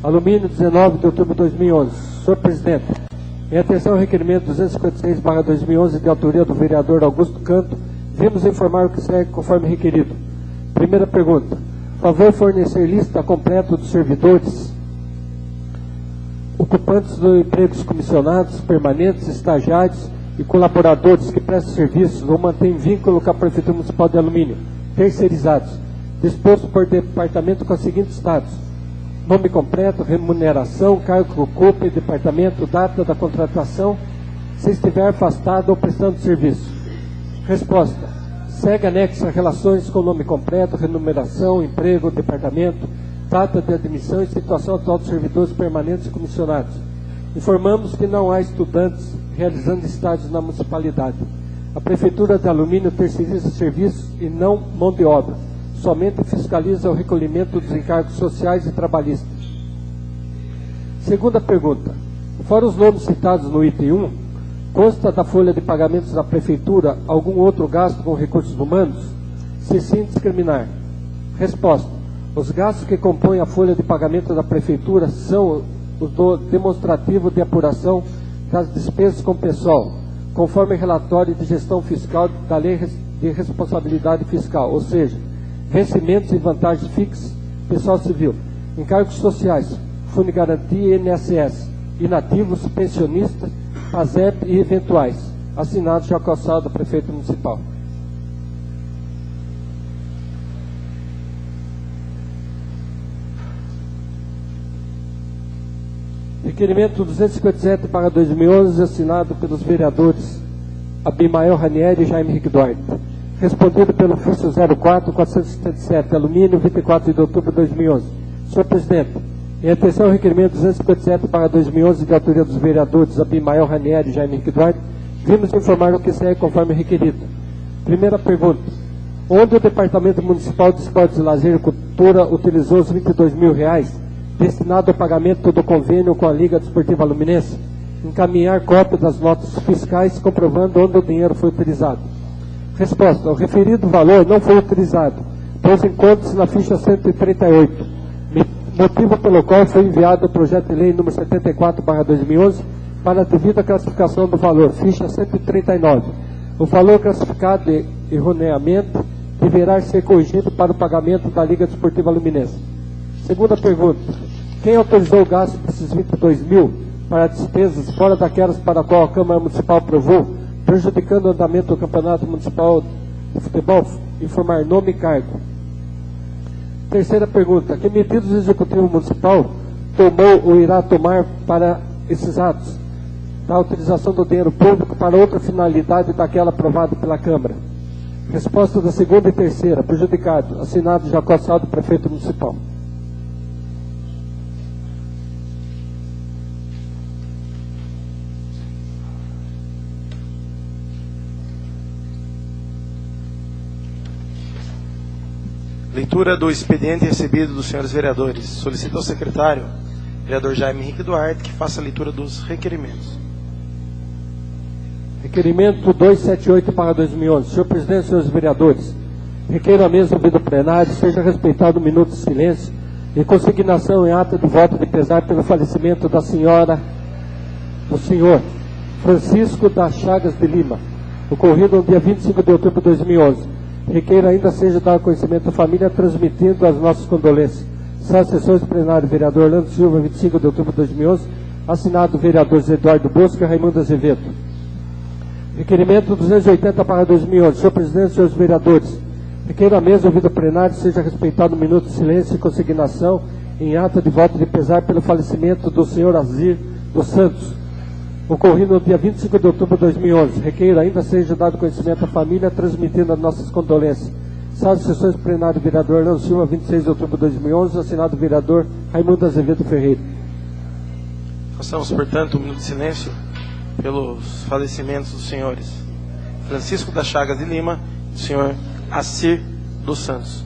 Alumínio, 19 de outubro de 2011. Senhor presidente, em atenção ao requerimento 256/2011 de autoria do vereador Augusto Canto, vimos informar o que segue conforme requerido. Primeira pergunta. Favor fornecer lista completa dos servidores ocupantes de empregos comissionados, permanentes, estagiários e colaboradores que prestam serviços ou mantêm vínculo com a Prefeitura Municipal de Alumínio, terceirizados, disposto por departamento com os seguintes status: nome completo, remuneração, cargo que ocupa, departamento, data da contratação, se estiver afastado ou prestando serviço. Resposta. Segue anexa relações com nome completo, remuneração, emprego, departamento, data de admissão e situação atual dos servidores permanentes e comissionados. Informamos que não há estudantes realizando estágios na municipalidade. A Prefeitura de Alumínio terceiriza serviços e não mão de obra. Somente fiscaliza o recolhimento dos encargos sociais e trabalhistas. Segunda pergunta. Fora os nomes citados no item 1, consta da folha de pagamentos da Prefeitura algum outro gasto com recursos humanos? Se sim, discriminar. Resposta. Os gastos que compõem a folha de pagamento da Prefeitura são os do demonstrativo de apuração das despesas com pessoal, conforme relatório de gestão fiscal da Lei de Responsabilidade Fiscal, ou seja, vencimentos e vantagens fixas, pessoal civil, encargos sociais, Fundo de Garantia e INSS, inativos, pensionistas, PASEP e eventuais. Assinado João Calçado, Prefeito Municipal. Requerimento 257/2011, assinado pelos vereadores Abimael Ranieri e Jaime Henrique Duarte. Respondido pelo ofício 04-477, Alumínio, 24 de outubro de 2011. Senhor presidente, em atenção ao requerimento 257/2011 de autoria dos vereadores Abimael Ranieri e Jaime Henrique Duarte, vimos informar o que segue conforme requerido. Primeira pergunta. Onde o Departamento Municipal de Esportes, Lazer e Cultura utilizou os R$22 mil destinado ao pagamento do convênio com a Liga Desportiva Aluminense? Encaminhar cópia das notas fiscais comprovando onde o dinheiro foi utilizado. Resposta. O referido valor não foi utilizado, pois encontra-se na ficha 138, motivo pelo qual foi enviado o projeto de lei número 74/2011 para a devida classificação do valor, ficha 139. O valor classificado erroneamente deverá ser corrigido para o pagamento da Liga Desportiva Aluminense. Segunda pergunta. Quem autorizou o gasto desses 22 mil para despesas fora daquelas para a qual a Câmara Municipal aprovou, prejudicando o andamento do Campeonato Municipal de Futebol? Informar nome e cargo. Terceira pergunta. Que medidas o Executivo Municipal tomou ou irá tomar para esses atos da utilização do dinheiro público para outra finalidade daquela aprovada pela Câmara? Resposta da segunda e terceira. Prejudicado. Assinado Jacó Saldo, Prefeito Municipal. Leitura do expediente recebido dos senhores vereadores. Solicito ao secretário, vereador Jaime Henrique Duarte, que faça a leitura dos requerimentos. Requerimento 278/2011. Senhor presidente, senhores vereadores, requeiro à mesa do plenário seja respeitado um minuto de silêncio e consignação em ata de voto de pesar pelo falecimento da senhora, do senhor Francisco das Chagas de Lima, ocorrido no dia 25 de outubro de 2011. Requeiro ainda seja dado conhecimento à família, transmitindo as nossas condolências. Sala sessões plenário, vereador Orlando Silva, 25 de outubro de 2011, assinado vereadores Eduardo Bosco e Raimundo Azevedo. Requerimento 280/2011. Senhor presidente, senhores vereadores, requeiro à mesa ouvido plenário seja respeitado um minuto de silêncio e consignação em ata de voto de pesar pelo falecimento do senhor Azir dos Santos, ocorrido no dia 25 de outubro de 2011. Requeiro ainda seja dado conhecimento à família, transmitindo as nossas condolências. Sala de sessões plenário, vereador Orlando Silva, 26 de outubro de 2011, assinado vereador Raimundo Azevedo Ferreira. Façamos, portanto, um minuto de silêncio pelos falecimentos dos senhores Francisco das Chagas de Lima e do senhor Assir dos Santos.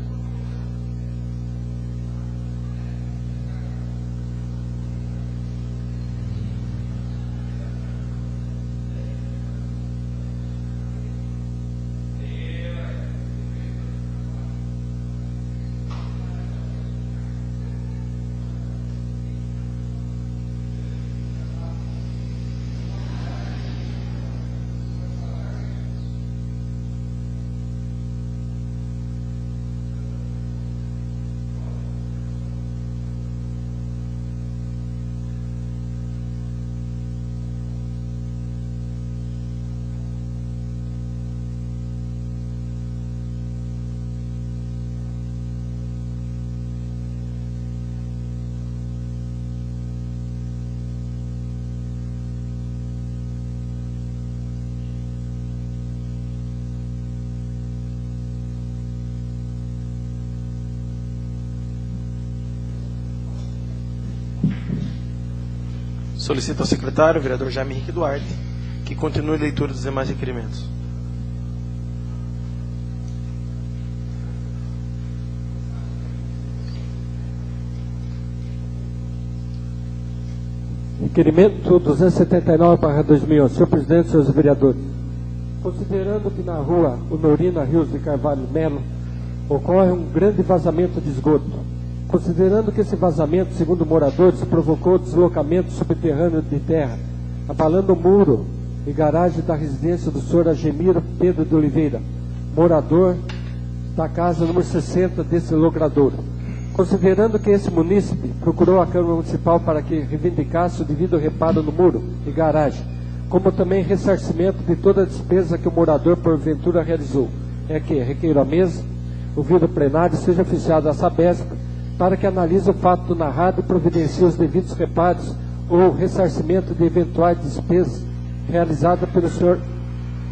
Solicito ao secretário, o vereador Jaime Henrique Duarte, que continue a leitura dos demais requerimentos. Requerimento 279/2011. Senhor presidente, senhores vereadores, considerando que na rua Honorina Rios de Carvalho Melo ocorre um grande vazamento de esgoto, considerando que esse vazamento, segundo moradores, provocou o deslocamento subterrâneo de terra, abalando o muro e garagem da residência do senhor Agemiro Pedro de Oliveira, morador da casa número 60 desse logradouro. Considerando que esse munícipe procurou a Câmara Municipal para que reivindicasse o devido reparo no muro e garagem, como também ressarcimento de toda a despesa que o morador porventura realizou, é que requeiro à mesa, ouvido o plenário, seja oficiado a Sabesp para que analise o fato narrado e providencie os devidos reparos ou ressarcimento de eventuais despesas realizadas pelo senhor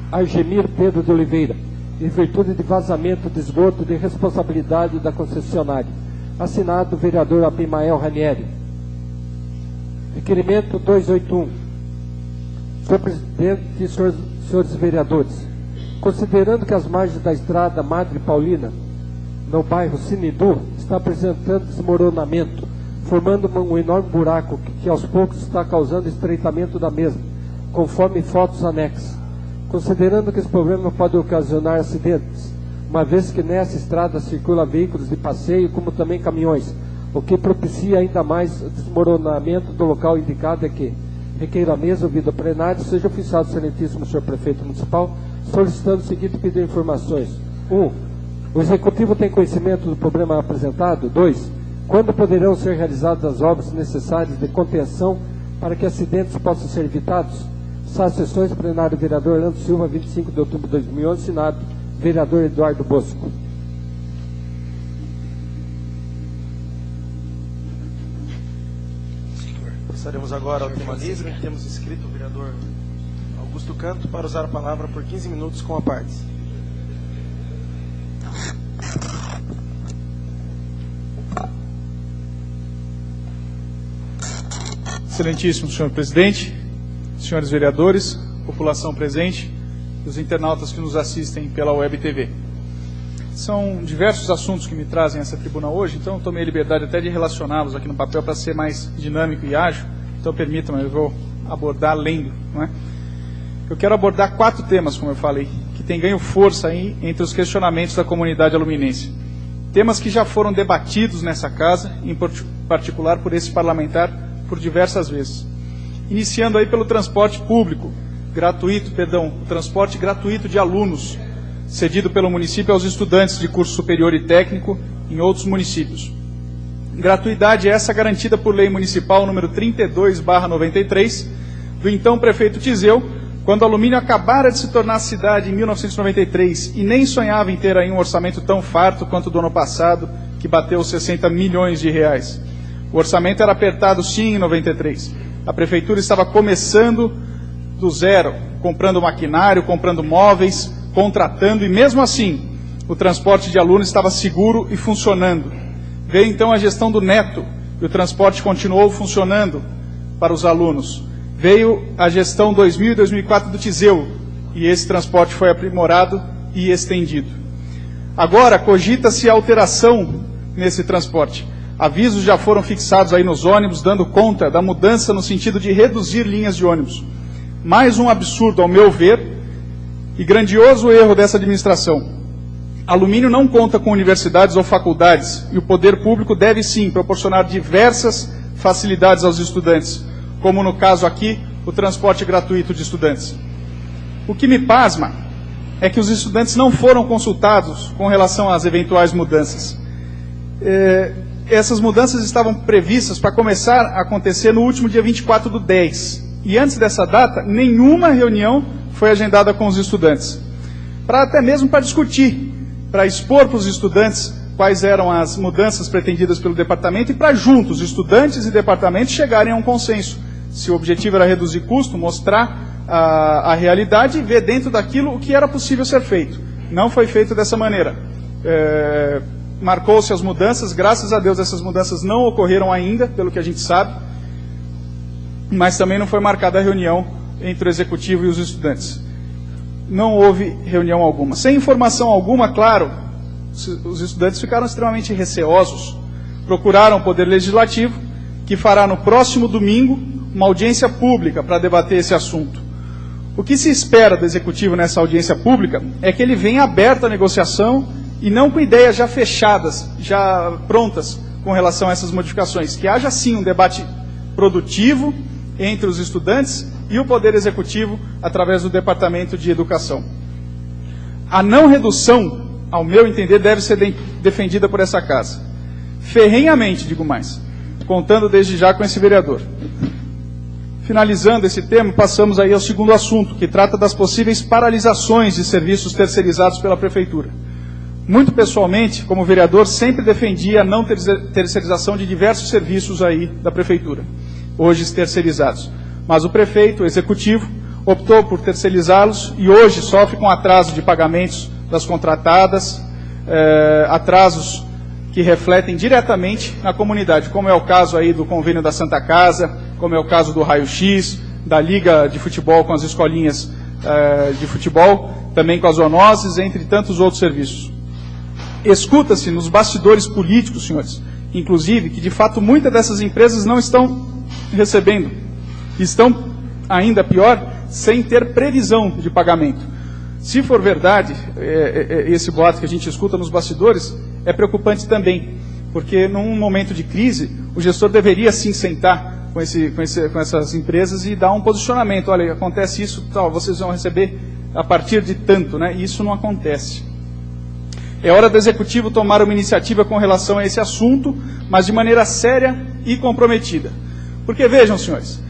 Argemiro Pedro de Oliveira, em virtude de vazamento de esgoto de responsabilidade da concessionária. Assinado o vereador Abimael Ranieri. Requerimento 281. Senhor presidente e senhores vereadores, considerando que as margens da estrada Madre Paulina, no bairro Sinidu, está apresentando desmoronamento, formando um enorme buraco que aos poucos está causando estreitamento da mesma, conforme fotos anexas. Considerando que esse problema pode ocasionar acidentes, uma vez que nessa estrada circula veículos de passeio, como também caminhões, o que propicia ainda mais o desmoronamento do local indicado, é que requeiro à mesa, ouvido o plenário, seja oficiado o excelentíssimo senhor prefeito municipal, solicitando o seguinte pedido de informações. 1. O executivo tem conhecimento do problema apresentado? 2. Quando poderão ser realizadas as obras necessárias de contenção para que acidentes possam ser evitados? Sessões plenário vereador Orlando Silva, 25 de outubro de 2011, assinado vereador Eduardo Bosco. Passaremos agora ao tema livre. Temos inscrito o vereador Augusto Canto para usar a palavra por 15 minutos com a parte. Excelentíssimo senhor presidente, senhores vereadores, população presente, os internautas que nos assistem pela Web TV. São diversos assuntos que me trazem a essa tribuna hoje, então eu tomei a liberdade até de relacioná-los aqui no papel para ser mais dinâmico e ágil, então permitam-me, eu vou abordar lendo, não é? Eu quero abordar 4 temas, como eu falei, que têm ganho força aí entre os questionamentos da comunidade aluminense. Temas que já foram debatidos nessa casa, em particular por esse parlamentar, por diversas vezes. Iniciando aí pelo transporte público, o transporte gratuito de alunos, cedido pelo município aos estudantes de curso superior e técnico em outros municípios. Gratuidade essa garantida por lei municipal número 32/93, do então prefeito Tiseu, quando Alumínio acabara de se tornar cidade em 1993 e nem sonhava em ter aí um orçamento tão farto quanto do ano passado, que bateu 60 milhões de reais. O orçamento era apertado sim em 93. A prefeitura estava começando do zero, comprando maquinário, comprando móveis, contratando, e mesmo assim, o transporte de alunos estava seguro e funcionando. Veio então a gestão do Neto, e o transporte continuou funcionando para os alunos. Veio a gestão 2000 e 2004 do Tiseu, e esse transporte foi aprimorado e estendido. Agora, cogita-se alteração nesse transporte. Avisos já foram fixados aí nos ônibus, dando conta da mudança no sentido de reduzir linhas de ônibus. Mais um absurdo, ao meu ver, e grandioso erro dessa administração. Alumínio não conta com universidades ou faculdades, e o poder público deve sim proporcionar diversas facilidades aos estudantes, como no caso aqui, o transporte gratuito de estudantes. O que me pasma é que os estudantes não foram consultados com relação às eventuais mudanças. Essas mudanças estavam previstas para começar a acontecer no último dia 24/10. E antes dessa data, nenhuma reunião foi agendada com os estudantes. Até mesmo para discutir, para expor para os estudantes quais eram as mudanças pretendidas pelo departamento e para juntos, estudantes e departamento, chegarem a um consenso. Se o objetivo era reduzir custo, mostrar a realidade e ver dentro daquilo o que era possível ser feito. Não foi feito dessa maneira. Marcou-se as mudanças, graças a Deus essas mudanças não ocorreram ainda, pelo que a gente sabe. mas também não foi marcada a reunião entre o executivo e os estudantes. Não houve reunião alguma. Sem informação alguma, claro, os estudantes ficaram extremamente receosos. Procuraram o Poder Legislativo, que fará no próximo domingo uma audiência pública para debater esse assunto. O que se espera do executivo nessa audiência pública é que ele venha aberto à negociação e não com ideias já fechadas, já prontas com relação a essas modificações. Que haja sim um debate produtivo entre os estudantes e o Poder Executivo através do Departamento de Educação. A não redução, ao meu entender, deve ser defendida por essa casa. Ferrenhamente, digo mais, contando desde já com esse vereador. Finalizando esse tema, passamos aí ao segundo assunto, que trata das possíveis paralisações de serviços terceirizados pela Prefeitura. Muito pessoalmente, como vereador, sempre defendi a não terceirização de diversos serviços aí da Prefeitura, hoje terceirizados. Mas o prefeito, o executivo, optou por terceirizá-los e hoje sofre com atraso de pagamentos das contratadas, atrasos que refletem diretamente na comunidade, como é o caso aí do convênio da Santa Casa, como é o caso do Raio-X, da Liga de Futebol com as escolinhas de futebol, também com as zoonoses, entre tantos outros serviços. Escuta-se nos bastidores políticos, senhores, inclusive, que de fato muitas dessas empresas não estão recebendo, estão, ainda pior, sem ter previsão de pagamento. Se for verdade, esse boato que a gente escuta nos bastidores, é preocupante também, porque num momento de crise, o gestor deveria sim sentar com essas empresas e dar um posicionamento. Olha, acontece isso, tal, vocês vão receber a partir de tanto, né? E isso não acontece. É hora do Executivo tomar uma iniciativa com relação a esse assunto, mas de maneira séria e comprometida. Porque vejam, senhores,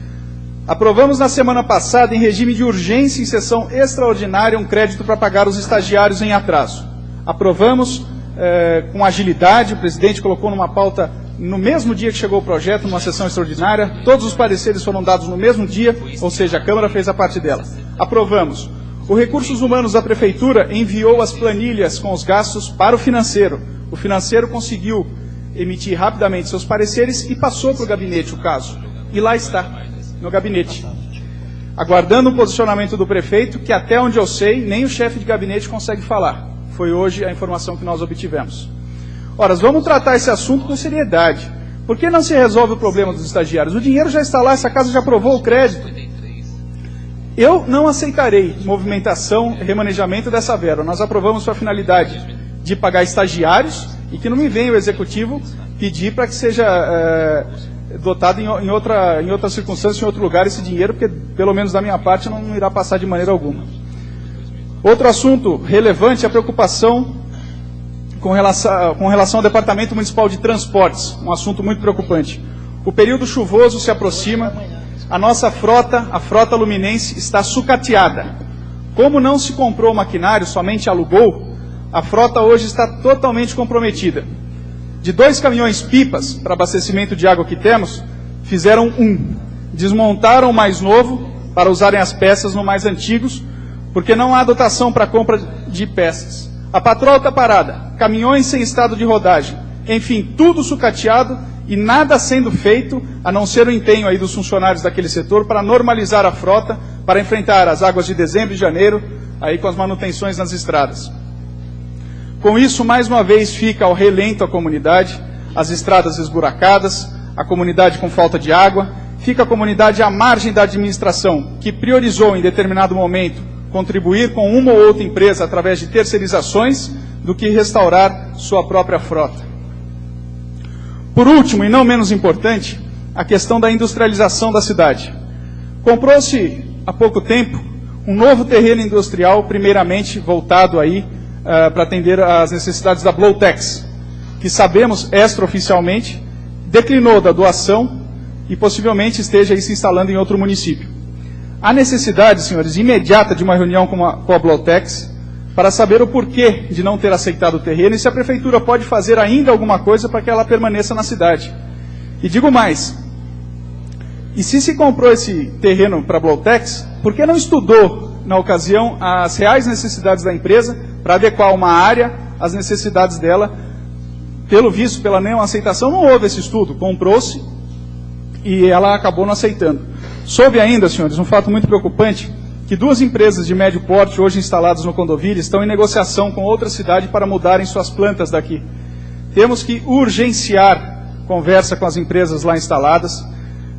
aprovamos na semana passada, em regime de urgência, em sessão extraordinária, um crédito para pagar os estagiários em atraso. Aprovamos com agilidade, o presidente colocou numa pauta no mesmo dia que chegou o projeto, numa sessão extraordinária, todos os pareceres foram dados no mesmo dia, ou seja, a Câmara fez a parte dela. Aprovamos. O Recursos Humanos da Prefeitura enviou as planilhas com os gastos para o financeiro. O financeiro conseguiu emitir rapidamente seus pareceres e passou para o gabinete o caso. E lá está, no gabinete. Aguardando o posicionamento do prefeito, que até onde eu sei, nem o chefe de gabinete consegue falar. Foi hoje a informação que nós obtivemos. Ora, vamos tratar esse assunto com seriedade. Por que não se resolve o problema dos estagiários? O dinheiro já está lá, essa casa já aprovou o crédito. Eu não aceitarei movimentação, remanejamento dessa verba. Nós aprovamos com a finalidade de pagar estagiários e que não me venha o Executivo pedir para que seja dotado em outra circunstância, em outro lugar, esse dinheiro, porque, pelo menos da minha parte, não irá passar de maneira alguma. Outro assunto relevante é a preocupação com relação ao Departamento Municipal de Transportes, um assunto muito preocupante. O período chuvoso se aproxima, a nossa frota, a frota luminense, está sucateada. Como não se comprou maquinário, somente alugou, a frota hoje está totalmente comprometida. De 2 caminhões-pipas para abastecimento de água que temos, fizeram 1. Desmontaram o mais novo para usarem as peças no mais antigos, porque não há dotação para compra de peças. A patroa está parada, caminhões sem estado de rodagem, enfim, tudo sucateado e nada sendo feito, a não ser o empenho aí dos funcionários daquele setor para normalizar a frota, para enfrentar as águas de dezembro e janeiro, aí com as manutenções nas estradas. Com isso, mais uma vez, fica ao relento a comunidade, as estradas esburacadas, a comunidade com falta de água, fica a comunidade à margem da administração, que priorizou em determinado momento contribuir com uma ou outra empresa através de terceirizações, do que restaurar sua própria frota. Por último, e não menos importante, a questão da industrialização da cidade. Comprou-se há pouco tempo um novo terreno industrial, primeiramente voltado aí para atender às necessidades da Blowtex, que sabemos extraoficialmente declinou da doação e possivelmente esteja aí se instalando em outro município. Há necessidade, senhores, imediata de uma reunião com a Blowtex para saber o porquê de não ter aceitado o terreno e se a prefeitura pode fazer ainda alguma coisa para que ela permaneça na cidade. E digo mais, e se comprou esse terreno para a Blowtex, por que não estudou, na ocasião, as reais necessidades da empresa para adequar uma área às necessidades dela? Pelo visto, pela não aceitação, não houve esse estudo, comprou-se e ela acabou não aceitando. Soube ainda, senhores, um fato muito preocupante, que 2 empresas de médio porte, hoje instaladas no Clondoville, estão em negociação com outra cidade para mudarem suas plantas daqui. Temos que urgenciar conversa com as empresas lá instaladas,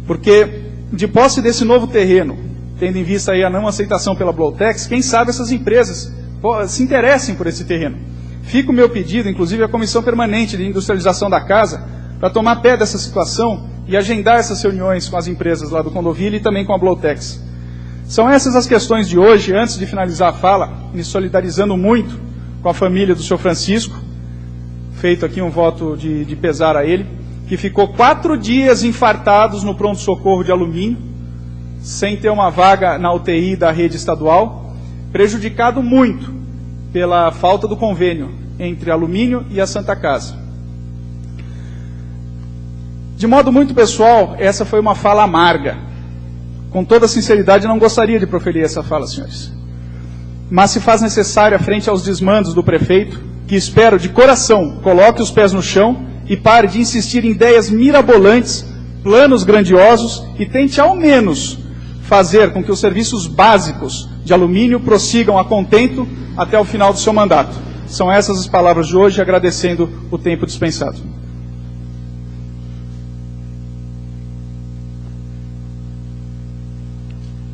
porque de posse desse novo terreno, tendo em vista aí a não aceitação pela Blowtex, quem sabe essas empresas se interessem por esse terreno. Fica o meu pedido, inclusive à Comissão Permanente de Industrialização da Casa, para tomar pé dessa situação e agendar essas reuniões com as empresas lá do Clondoville e também com a Blowtex. São essas as questões de hoje. Antes de finalizar a fala, me solidarizando muito com a família do senhor Francisco, feito aqui um voto de pesar a ele, que ficou 4 dias infartados no pronto-socorro de Alumínio, sem ter uma vaga na UTI da rede estadual, prejudicado muito pela falta do convênio entre Alumínio e a Santa Casa. De modo muito pessoal, essa foi uma fala amarga. Com toda sinceridade, não gostaria de proferir essa fala, senhores. Mas se faz necessária frente aos desmandos do prefeito, que espero de coração coloque os pés no chão e pare de insistir em ideias mirabolantes, planos grandiosos e tente ao menos fazer com que os serviços básicos de Alumínio prossigam a contento até o final do seu mandato. São essas as palavras de hoje, agradecendo o tempo dispensado.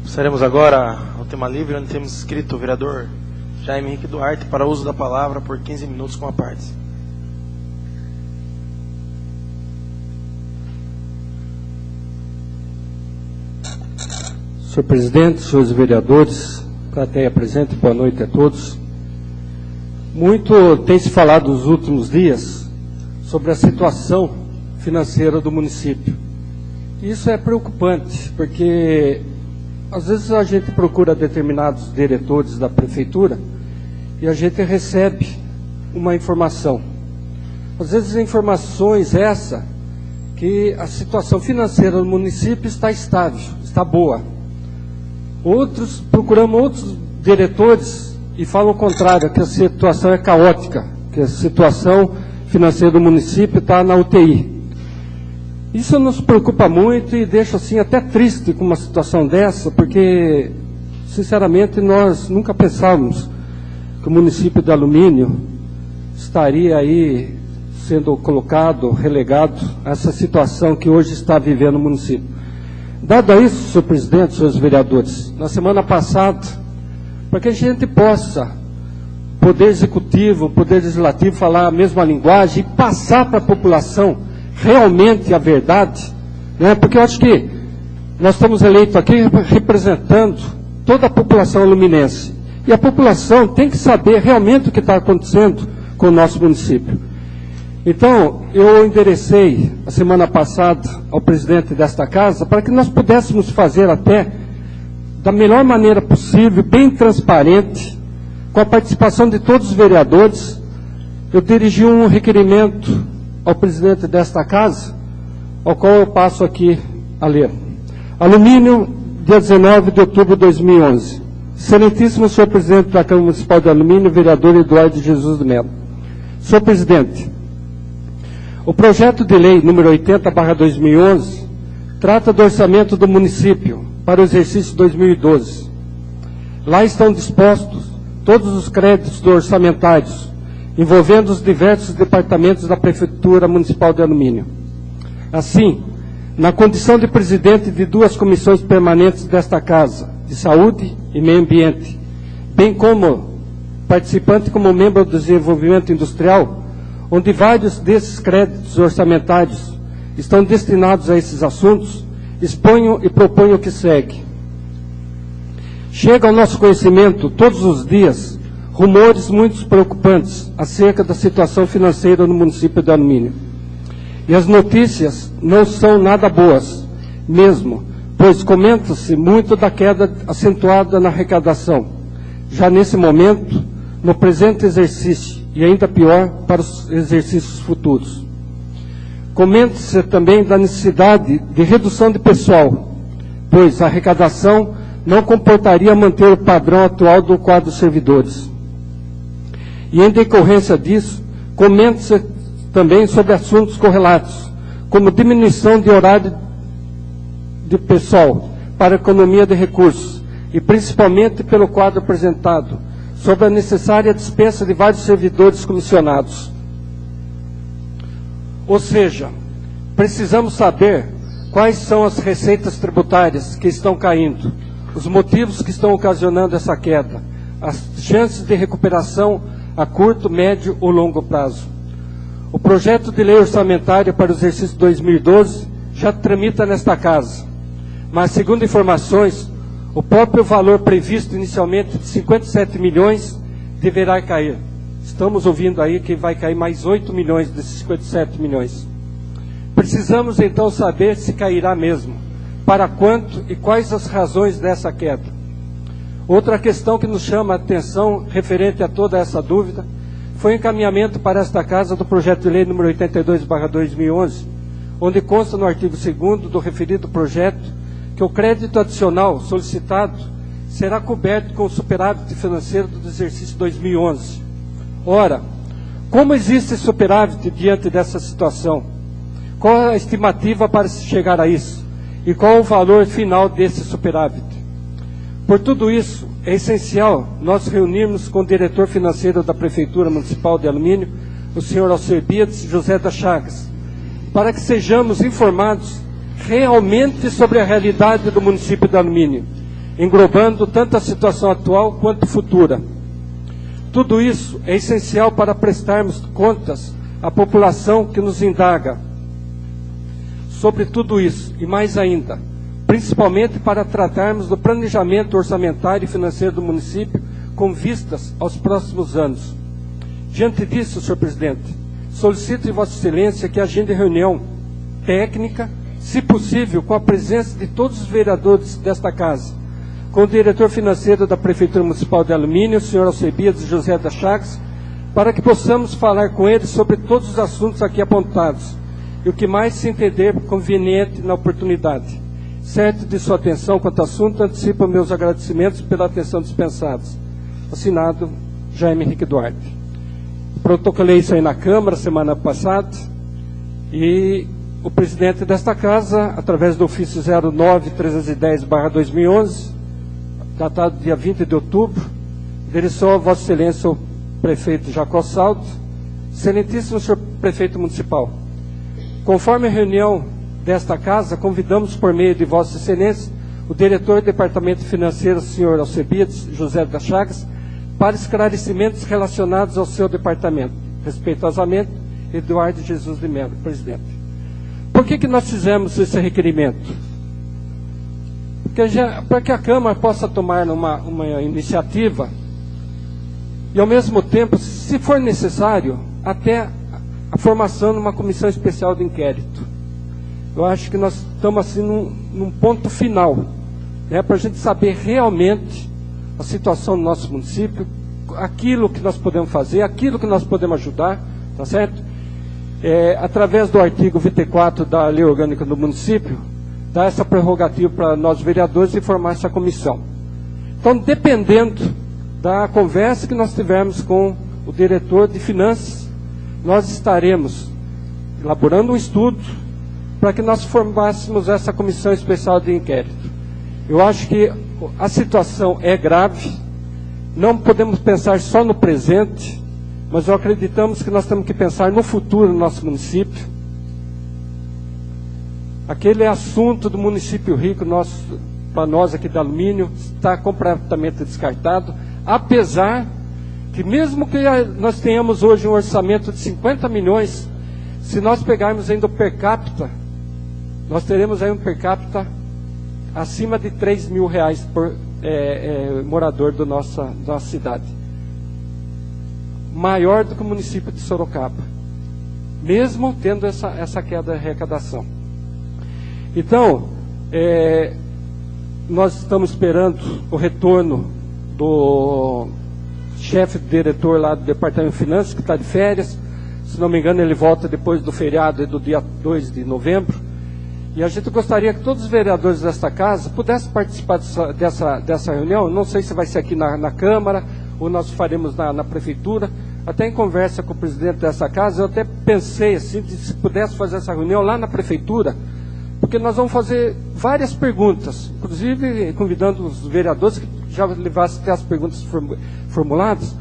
Passaremos agora ao tema livre, onde temos escrito o vereador Jaime Henrique Duarte para uso da palavra por 15 minutos com a parte. Senhor presidente, senhores vereadores, plateia presente, boa noite a todos. Muito tem se falado nos últimos dias sobre a situação financeira do município. Isso é preocupante, porque às vezes a gente procura determinados diretores da prefeitura e a gente recebe uma informação. Às vezes informações essa que a situação financeira do município está estável, está boa. Procuramos outros diretores e falam o contrário, que a situação é caótica, que a situação financeira do município está na UTI. Isso nos preocupa muito e deixa assim até triste com uma situação dessa, porque, sinceramente, nós nunca pensávamos que o município de Alumínio estaria aí sendo colocado, relegado a essa situação que hoje está vivendo o município. Dado a isso, senhor presidente, senhores vereadores, na semana passada, para que a gente possa, poder executivo, poder legislativo, falar a mesma linguagem e passar para a população realmente a verdade, né? Porque eu acho que nós estamos eleitos aqui representando toda a população aluminense. E a população tem que saber realmente o que está acontecendo com o nosso município. Então, eu enderecei a semana passada ao presidente desta casa para que nós pudéssemos fazer até da melhor maneira possível, bem transparente, com a participação de todos os vereadores. Eu dirigi um requerimento ao presidente desta casa, ao qual eu passo aqui a ler. Alumínio, dia 19 de outubro de 2011. Excelentíssimo senhor presidente da Câmara Municipal de Alumínio, vereador Eduardo Jesus de Mello. Senhor presidente, o projeto de lei número 80/2011 trata do orçamento do município para o exercício 2012. Lá estão dispostos todos os créditos orçamentários envolvendo os diversos departamentos da Prefeitura Municipal de Alumínio. Assim, na condição de presidente de 2 comissões permanentes desta Casa, de Saúde e Meio Ambiente, bem como participante como membro do Desenvolvimento Industrial, onde vários desses créditos orçamentários estão destinados a esses assuntos, exponho e proponho o que segue. Chega ao nosso conhecimento, todos os dias, rumores muito preocupantes acerca da situação financeira no município de Alumínio. E as notícias não são nada boas, mesmo, pois comenta-se muito da queda acentuada na arrecadação, já nesse momento, no presente exercício, e ainda pior para os exercícios futuros. Comenta-se também da necessidade de redução de pessoal, pois a arrecadação não comportaria manter o padrão atual do quadro de servidores. E em decorrência disso, comenta-se também sobre assuntos correlatos, como diminuição de horário de pessoal, para a economia de recursos, e principalmente pelo quadro apresentado, sobre a necessária dispensa de vários servidores comissionados. Ou seja, precisamos saber quais são as receitas tributárias que estão caindo, os motivos que estão ocasionando essa queda, as chances de recuperação a curto, médio ou longo prazo. O projeto de lei orçamentária para o exercício 2012 já tramita nesta casa, mas, segundo informações, o próprio valor previsto inicialmente de 57 milhões deverá cair. Estamos ouvindo aí que vai cair mais 8 milhões desses 57 milhões. Precisamos então saber se cairá mesmo, para quanto e quais as razões dessa queda. Outra questão que nos chama a atenção referente a toda essa dúvida foi o encaminhamento para esta casa do projeto de lei número 82/2011, onde consta no artigo 2º do referido projeto que o crédito adicional solicitado será coberto com o superávit financeiro do exercício 2011. Ora, como existe superávit diante dessa situação? Qual a estimativa para se chegar a isso? E qual o valor final desse superávit? Por tudo isso, é essencial nós reunirmos com o diretor financeiro da Prefeitura Municipal de Alumínio, o senhor Alcebiades José das Chagas, para que sejamos informados realmente sobre a realidade do município de Alumínio, englobando tanto a situação atual quanto futura. Tudo isso é essencial para prestarmos contas à população que nos indaga sobre tudo isso, e mais ainda, principalmente para tratarmos do planejamento orçamentário e financeiro do município com vistas aos próximos anos. Diante disso, senhor presidente, solicito de Vossa Excelência que agende reunião técnica, se possível, com a presença de todos os vereadores desta casa, com o diretor financeiro da Prefeitura Municipal de Alumínio, o senhor Alcebiades José das Chagas, para que possamos falar com ele sobre todos os assuntos aqui apontados, e o que mais se entender conveniente na oportunidade. Certo de sua atenção quanto ao assunto, antecipo meus agradecimentos pela atenção dispensados. Assinado, Jaime Henrique Duarte. Protocolei isso aí na Câmara semana passada, e o presidente desta casa, através do ofício 09-310/2011, datado dia 20 de outubro, endereçou a Vossa Excelência o prefeito Jacó Saldo: excelentíssimo senhor prefeito municipal, conforme a reunião desta casa, convidamos por meio de Vossa Excelência o diretor do Departamento Financeiro, senhor Alcebiades José das Chagas, para esclarecimentos relacionados ao seu departamento. Respeitosamente, Eduardo Jesus de Mello, presidente. Por que nós fizemos esse requerimento? Para que a Câmara possa tomar uma iniciativa e, ao mesmo tempo, se for necessário, até a formação de uma comissão especial de inquérito. Eu acho que nós estamos assim num ponto final, né, para a gente saber realmente a situação do nosso município, aquilo que nós podemos fazer, aquilo que nós podemos ajudar, tá certo? Através do artigo 24 da Lei Orgânica do Município, dá essa prerrogativa para nós vereadores de formar essa comissão. Então, dependendo da conversa que nós tivermos com o diretor de finanças, nós estaremos elaborando um estudo para que nós formássemos essa comissão especial de inquérito. Eu acho que a situação é grave, não podemos pensar só no presente, mas acreditamos que nós temos que pensar no futuro do nosso município. Aquele assunto do município rico, para nós aqui da Alumínio, está completamente descartado, apesar que mesmo que nós tenhamos hoje um orçamento de 50 milhões, se nós pegarmos ainda o per capita, nós teremos aí um per capita acima de 3 mil reais por morador da nossa cidade. Maior do que o município de Sorocaba, mesmo tendo essa queda de arrecadação. Então, nós estamos esperando o retorno do chefe diretor lá do Departamento de Finanças, que está de férias. Se não me engano, ele volta depois do feriado do dia 2 de novembro. E a gente gostaria que todos os vereadores desta casa pudessem participar dessa reunião. Não sei se vai ser aqui na Câmara ou nós faremos na Prefeitura. Até em conversa com o presidente dessa casa, eu até pensei assim, se pudesse fazer essa reunião lá na Prefeitura, porque nós vamos fazer várias perguntas, inclusive convidando os vereadores que já levassem até as perguntas formuladas,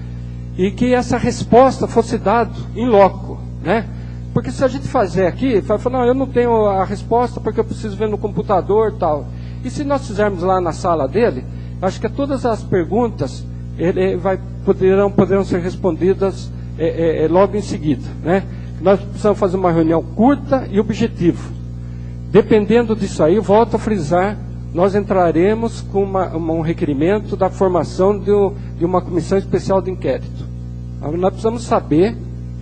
e que essa resposta fosse dada em loco, né? Porque se a gente fazer aqui, vai falar, não, eu não tenho a resposta porque eu preciso ver no computador e tal. E se nós fizermos lá na sala dele, acho que todas as perguntas poderão ser respondidas logo em seguida, né? Nós precisamos fazer uma reunião curta e objetiva. Dependendo disso aí, volto a frisar, nós entraremos com um requerimento da formação de uma comissão especial de inquérito. Nós precisamos saber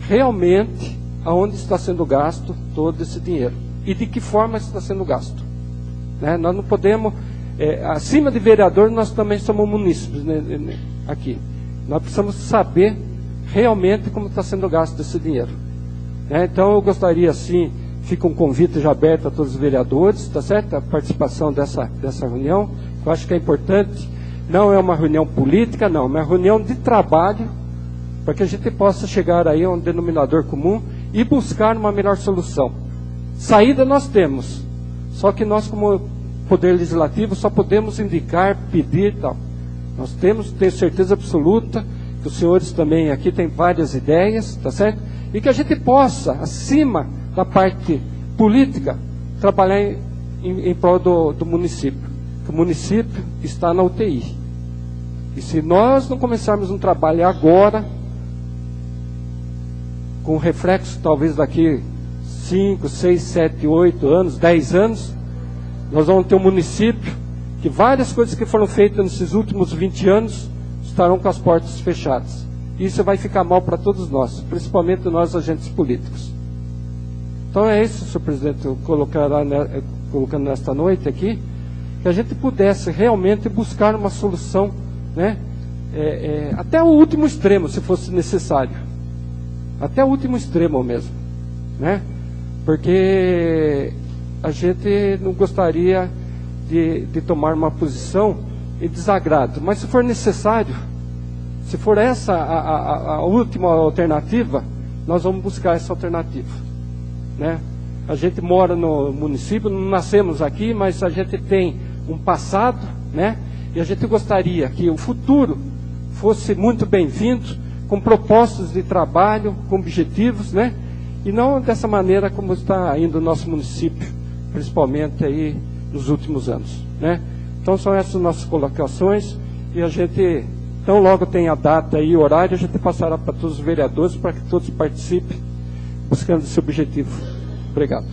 realmente aonde está sendo gasto todo esse dinheiro e de que forma está sendo gasto, né? Nós não podemos, acima de vereador, nós também somos munícipes, né, aqui. Nós precisamos saber realmente como está sendo gasto esse dinheiro, né? Então eu gostaria, sim, fica um convite já aberto a todos os vereadores, tá certo? A participação dessa reunião, eu acho que é importante. Não é uma reunião política, não, é uma reunião de trabalho, para que a gente possa chegar aí a um denominador comum e buscar uma melhor solução. Saída nós temos, só que nós, como Poder Legislativo, só podemos indicar, pedir e tal. Nós tenho certeza absoluta que os senhores também aqui têm várias ideias, tá certo? E que a gente possa, acima da parte política, trabalhar em prol do município. Que o município está na UTI. E se nós não começarmos um trabalho agora, com reflexo talvez daqui 5, 6, 7, 8 anos, 10 anos, nós vamos ter um município que várias coisas que foram feitas nesses últimos 20 anos estarão com as portas fechadas. E isso vai ficar mal para todos nós, principalmente nós agentes políticos. Então é isso, senhor presidente, eu colocando nesta noite aqui, que a gente pudesse realmente buscar uma solução, né? Até o último extremo, se fosse necessário. Até o último extremo mesmo, né? Porque a gente não gostaria de tomar uma posição em desagrado, mas se for necessário, se for essa a última alternativa, nós vamos buscar essa alternativa, né? A gente mora no município, não nascemos aqui, mas a gente tem um passado, né? E a gente gostaria que o futuro fosse muito bem-vindo, com propostas de trabalho, com objetivos, né? E não dessa maneira como está indo o nosso município, principalmente aí nos últimos anos, né? Então são essas nossas colocações, e a gente, tão logo tem a data e o horário, a gente passará para todos os vereadores, para que todos participem, buscando esse objetivo. Obrigado.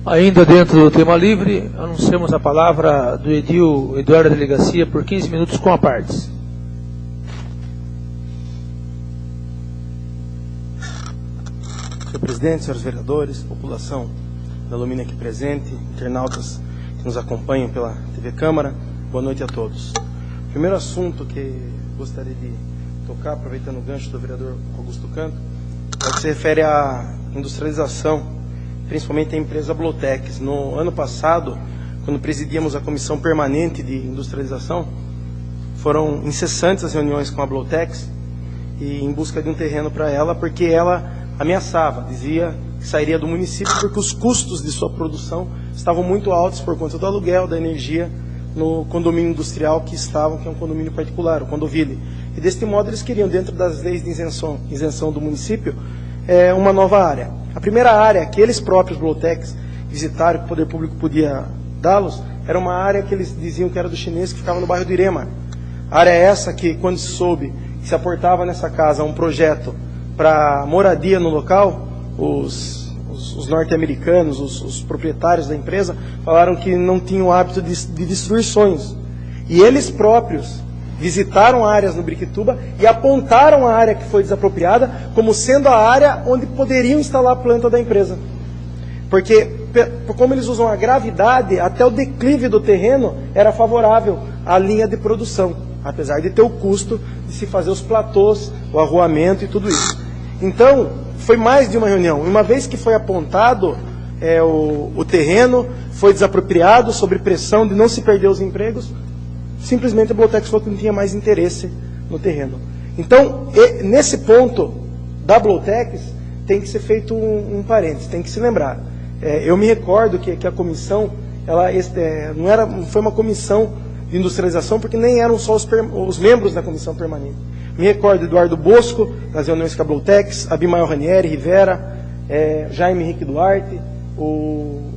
Ainda dentro do tema livre, anunciamos a palavra do edil Eduardo da Delegacia por 15 minutos com a partes. Senhor presidente, senhores vereadores, população da Lumina aqui presente, internautas que nos acompanham pela TV Câmara, boa noite a todos. O primeiro assunto que gostaria de tocar, aproveitando o gancho do vereador Augusto Canto, se refere à industrialização, principalmente a empresa Blotex. No ano passado, quando presidíamos a comissão permanente de industrialização, foram incessantes as reuniões com a Blotex e em busca de um terreno para ela, porque ela ameaçava, dizia que sairia do município porque os custos de sua produção estavam muito altos por conta do aluguel, da energia no condomínio industrial que é um condomínio particular, o Condoville. E deste modo eles queriam, dentro das leis de isenção do município, uma nova área. A primeira área que eles próprios, Blotex, visitaram, que o poder público podia dá-los, era uma área que eles diziam que era do chinês, que ficava no bairro do Irema. A área essa que, quando se soube que se aportava nessa casa um projeto para moradia no local, os norte-americanos, os proprietários da empresa, falaram que não tinham o hábito de destruir sonhos. E eles próprios visitaram áreas no Briquituba e apontaram a área que foi desapropriada como sendo a área onde poderiam instalar a planta da empresa. Porque, como eles usam a gravidade, até o declive do terreno era favorável à linha de produção, apesar de ter o custo de se fazer os platôs, o arruamento e tudo isso. Então, foi mais de uma reunião. Uma vez que foi apontado o terreno, foi desapropriado, sob pressão de não se perder os empregos, simplesmente a Blotex falou que não tinha mais interesse no terreno. Então, nesse ponto da Blowtex, tem que ser feito um parênteses, tem que se lembrar. Eu me recordo que a comissão, não foi uma comissão de industrialização, porque nem eram só os membros da comissão permanente. Me recordo Eduardo Bosco, nas reuniões com a Blowtex, Abimael Ranieri, Rivera, Jaime Henrique Duarte, o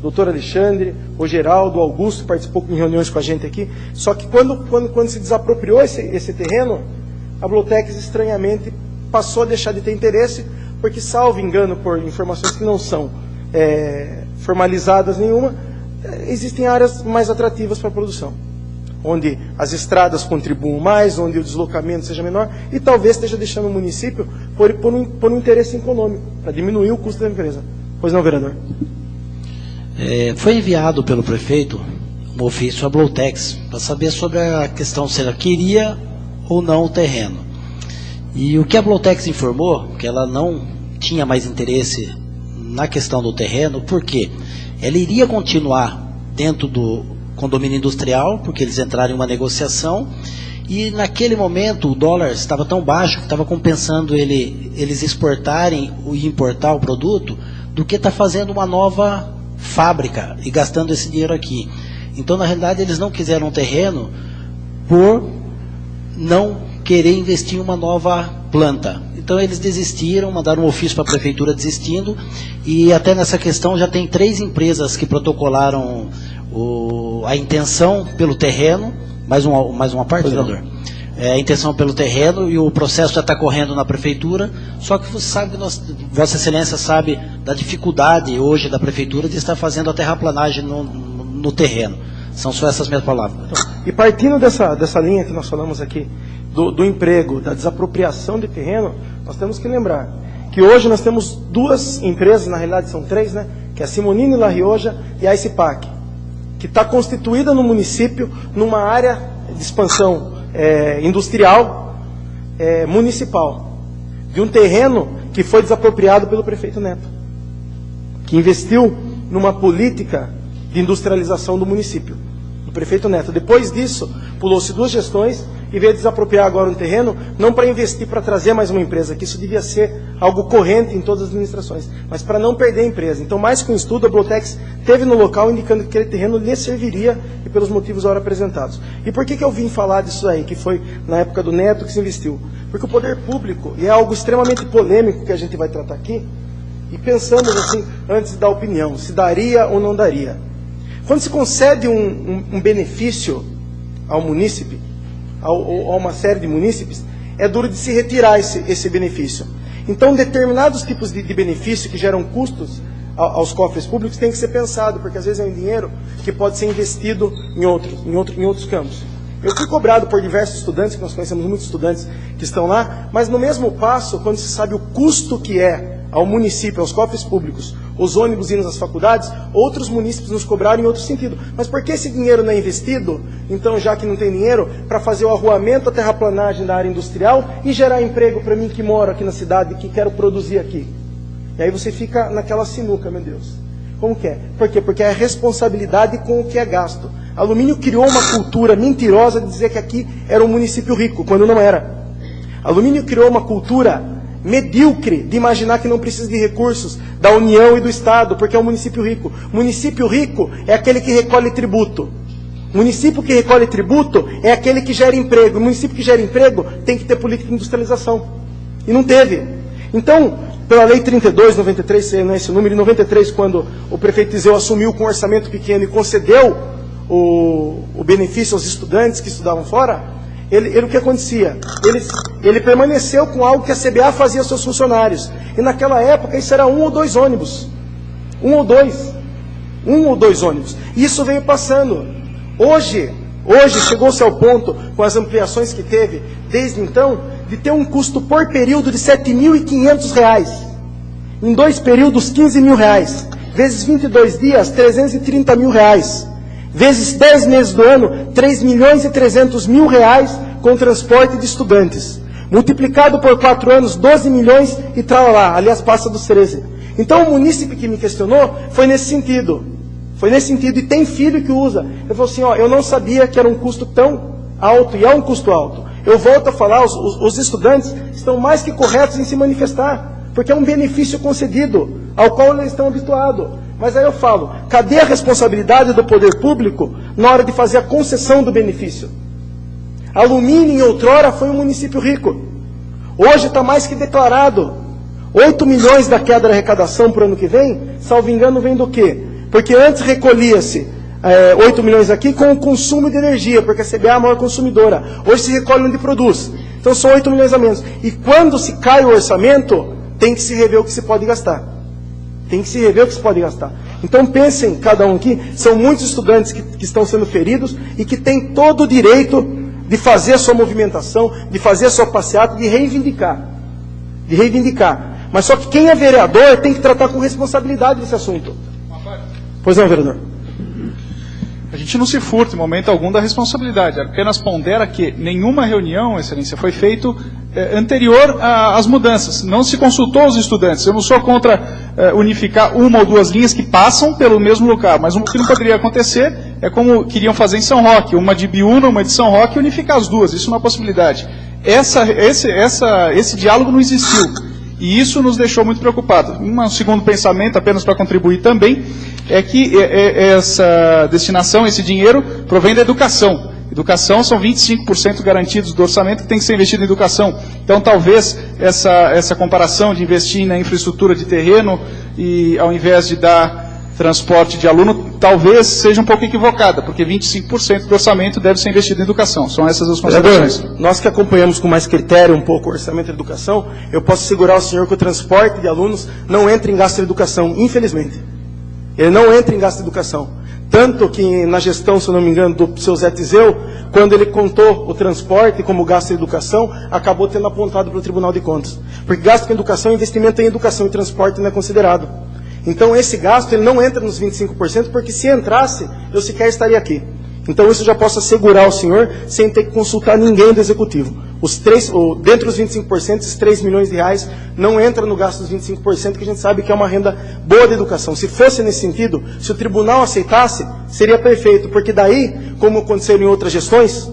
doutor Alexandre, o Geraldo, o Augusto, participou em reuniões com a gente aqui. Só que quando se desapropriou esse terreno, a Blowtex estranhamente passou a deixar de ter interesse, porque, salvo engano, por informações que não são formalizadas nenhuma, existem áreas mais atrativas para a produção, onde as estradas contribuam mais, onde o deslocamento seja menor, e talvez esteja deixando o município por um interesse econômico, para diminuir o custo da empresa. Pois não, vereador? Foi enviado pelo prefeito um ofício à Blowtex para saber sobre a questão se ela queria ou não o terreno. E o que a Blowtex informou, que ela não tinha mais interesse na questão do terreno, porque ela iria continuar dentro do condomínio industrial, porque eles entraram em uma negociação, e naquele momento o dólar estava tão baixo que estava compensando eles exportarem e importar o produto, do que estar fazendo uma nova fábrica e gastando esse dinheiro aqui. Então, na realidade, eles não quiseram um terreno por não querer investir em uma nova planta. Então, eles desistiram, mandaram um ofício para a prefeitura desistindo, e até nessa questão já tem 3 empresas que protocolaram a intenção pelo terreno, mais uma parte, vereador? A intenção pelo terreno, e o processo já está correndo na prefeitura, só que você sabe que Vossa Excelência sabe da dificuldade hoje da prefeitura de estar fazendo a terraplanagem no terreno. São só essas minhas palavras. Então, e partindo dessa linha que nós falamos aqui, do emprego, da desapropriação de terreno, nós temos que lembrar que hoje nós temos 2 empresas, na realidade são 3, né? Que é a Simonini La Rioja e a ICPAC, que está constituída no município, numa área de expansão industrial municipal, de um terreno que foi desapropriado pelo prefeito Neto, que investiu numa política de industrialização do município, o prefeito Neto. Depois disso, pulou-se 2 gestões e veio desapropriar agora um terreno, não para investir, para trazer mais uma empresa, que isso devia ser algo corrente em todas as administrações, mas para não perder a empresa. Então, mais que um estudo, a Blowtex teve no local indicando que aquele terreno lhe serviria, e pelos motivos agora apresentados. E por que eu vim falar disso aí, que foi na época do Neto que se investiu? Porque o poder público, e é algo extremamente polêmico que a gente vai tratar aqui, e pensamos assim, antes da opinião, se daria ou não daria. Quando se concede um benefício ao munícipe, a uma série de munícipes, é duro de se retirar esse benefício. Então, determinados tipos de benefício que geram custos aos cofres públicos tem que ser pensado, porque às vezes é um dinheiro que pode ser investido em outros campos. Eu fui cobrado por diversos estudantes, que nós conhecemos muitos estudantes que estão lá, mas no mesmo passo, quando se sabe o custo que é ao município, aos cofres públicos, os ônibus indo às faculdades, outros munícipes nos cobraram em outro sentido. Mas por que esse dinheiro não é investido, então, já que não tem dinheiro, para fazer o arruamento, a terraplanagem da área industrial e gerar emprego para mim que moro aqui na cidade, que quero produzir aqui? E aí você fica naquela sinuca, meu Deus. Como que é? Por quê? Porque é a responsabilidade com o que é gasto. Alumínio criou uma cultura mentirosa de dizer que aqui era um município rico, quando não era. Alumínio criou uma cultura medíocre de imaginar que não precisa de recursos da União e do Estado, porque é um município rico. Município rico é aquele que recolhe tributo. Município que recolhe tributo é aquele que gera emprego. O município que gera emprego tem que ter política de industrialização. E não teve. Então, pela Lei 32, 93, não é esse número, em 93, quando o prefeito Tiseu assumiu com um orçamento pequeno e concedeu o benefício aos estudantes que estudavam fora, o que acontecia? Ele permaneceu com algo que a CBA fazia aos seus funcionários. E naquela época isso era 1 ou 2 ônibus. 1 ou 2 ônibus. E isso veio passando. Hoje chegou-se ao ponto, com as ampliações que teve desde então, de ter um custo por período de R$ 7.500. Em 2 períodos, R$ 15.000. Vezes 22 dias, R$ 330 mil. Vezes 10 meses do ano, R$ 3.300.000 com transporte de estudantes. Multiplicado por 4 anos, 12 milhões e tralalá. Aliás, passa dos 13. Então, o munícipe que me questionou foi nesse sentido. E tem filho que usa. Ele falou assim, eu não sabia que era um custo tão alto, e é um custo alto. eu volto a falar, os estudantes estão mais que corretos em se manifestar, porque é um benefício concedido, ao qual eles estão habituados. Mas aí eu falo, cadê a responsabilidade do poder público na hora de fazer a concessão do benefício? Alumínio, em outrora, foi um município rico. Hoje está mais que declarado. 8 milhões da queda da arrecadação para o ano que vem, salvo engano, vem do quê? Porque antes recolhia-se 8 milhões aqui com o consumo de energia, porque a CBA é a maior consumidora. Hoje se recolhe onde produz. Então são 8 milhões a menos. E quando se cai o orçamento, tem que se rever o que se pode gastar. Tem que se rever o que se pode gastar. Então pensem, cada um aqui, são muitos estudantes que estão sendo feridos e que têm todo o direito de fazer a sua movimentação, de fazer a sua passeata, de reivindicar. De reivindicar. Mas só que quem é vereador tem que tratar com responsabilidade desse assunto. Pois não, vereador? A gente não se furta em momento algum da responsabilidade. Apenas pondera que nenhuma reunião, Excelência, foi feita anterior às mudanças. Não se consultou os estudantes. Eu não sou contra unificar uma ou duas linhas que passam pelo mesmo lugar, mas o que não poderia acontecer é como queriam fazer em São Roque, uma de Biúna, uma de São Roque, e unificar as duas. Isso é uma possibilidade. Esse diálogo não existiu. E isso nos deixou muito preocupados. Um segundo pensamento, apenas para contribuir também, é que essa destinação, esse dinheiro, provém da educação. Educação são 25% garantidos do orçamento que tem que ser investido em educação. Então, talvez essa comparação de investir na infraestrutura de terreno e ao invés de dar transporte de aluno, talvez seja um pouco equivocada, porque 25% do orçamento deve ser investido em educação. São essas as considerações. Nós que acompanhamos com mais critério um pouco o orçamento de educação, eu posso assegurar ao senhor que o transporte de alunos não entra em gasto de educação, infelizmente. Ele não entra em gasto de educação. Tanto que na gestão, se eu não me engano, do seu Zé Tiseu, quando ele contou o transporte como gasto de educação, acabou tendo apontado para o Tribunal de Contas. Porque gasto com educação, investimento em educação e transporte não é considerado. Então esse gasto ele não entra nos 25%, porque se entrasse, eu sequer estaria aqui. Então isso eu já posso assegurar ao senhor, sem ter que consultar ninguém do Executivo. Dentro dos 25%, esses 3 milhões de reais não entram no gasto dos 25%, que a gente sabe que é uma renda boa de educação. Se fosse nesse sentido, se o tribunal aceitasse, seria perfeito, porque daí, como aconteceu em outras gestões,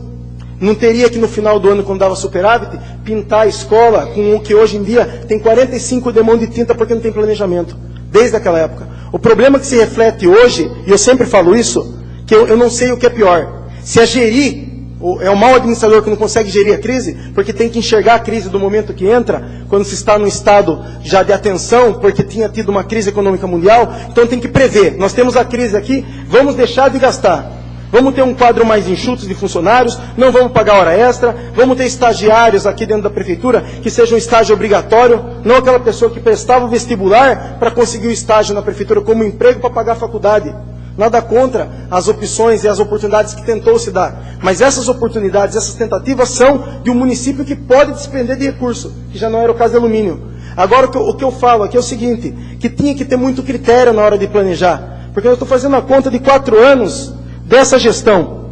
não teria que no final do ano, quando dava superávit, pintar a escola com o que hoje em dia tem 45 de mão de tinta porque não tem planejamento. Desde aquela época. O problema que se reflete hoje, e eu sempre falo isso, que eu não sei o que é pior. Se é gerir, é o mau administrador que não consegue gerir a crise, porque tem que enxergar a crise do momento que entra, quando se está num estado já de atenção, porque tinha tido uma crise econômica mundial, então tem que prever. Nós temos a crise aqui, vamos deixar de gastar. Vamos ter um quadro mais enxuto de funcionários, não vamos pagar hora extra, vamos ter estagiários aqui dentro da prefeitura que seja um estágio obrigatório, não aquela pessoa que prestava o vestibular para conseguir o estágio na prefeitura como emprego para pagar a faculdade. Nada contra as opções e as oportunidades que tentou se dar. Mas essas oportunidades, essas tentativas são de um município que pode despender de recurso, que já não era o caso de alumínio. Agora o que eu falo aqui é o seguinte, que tinha que ter muito critério na hora de planejar. Porque eu estou fazendo a conta de 4 anos dessa gestão,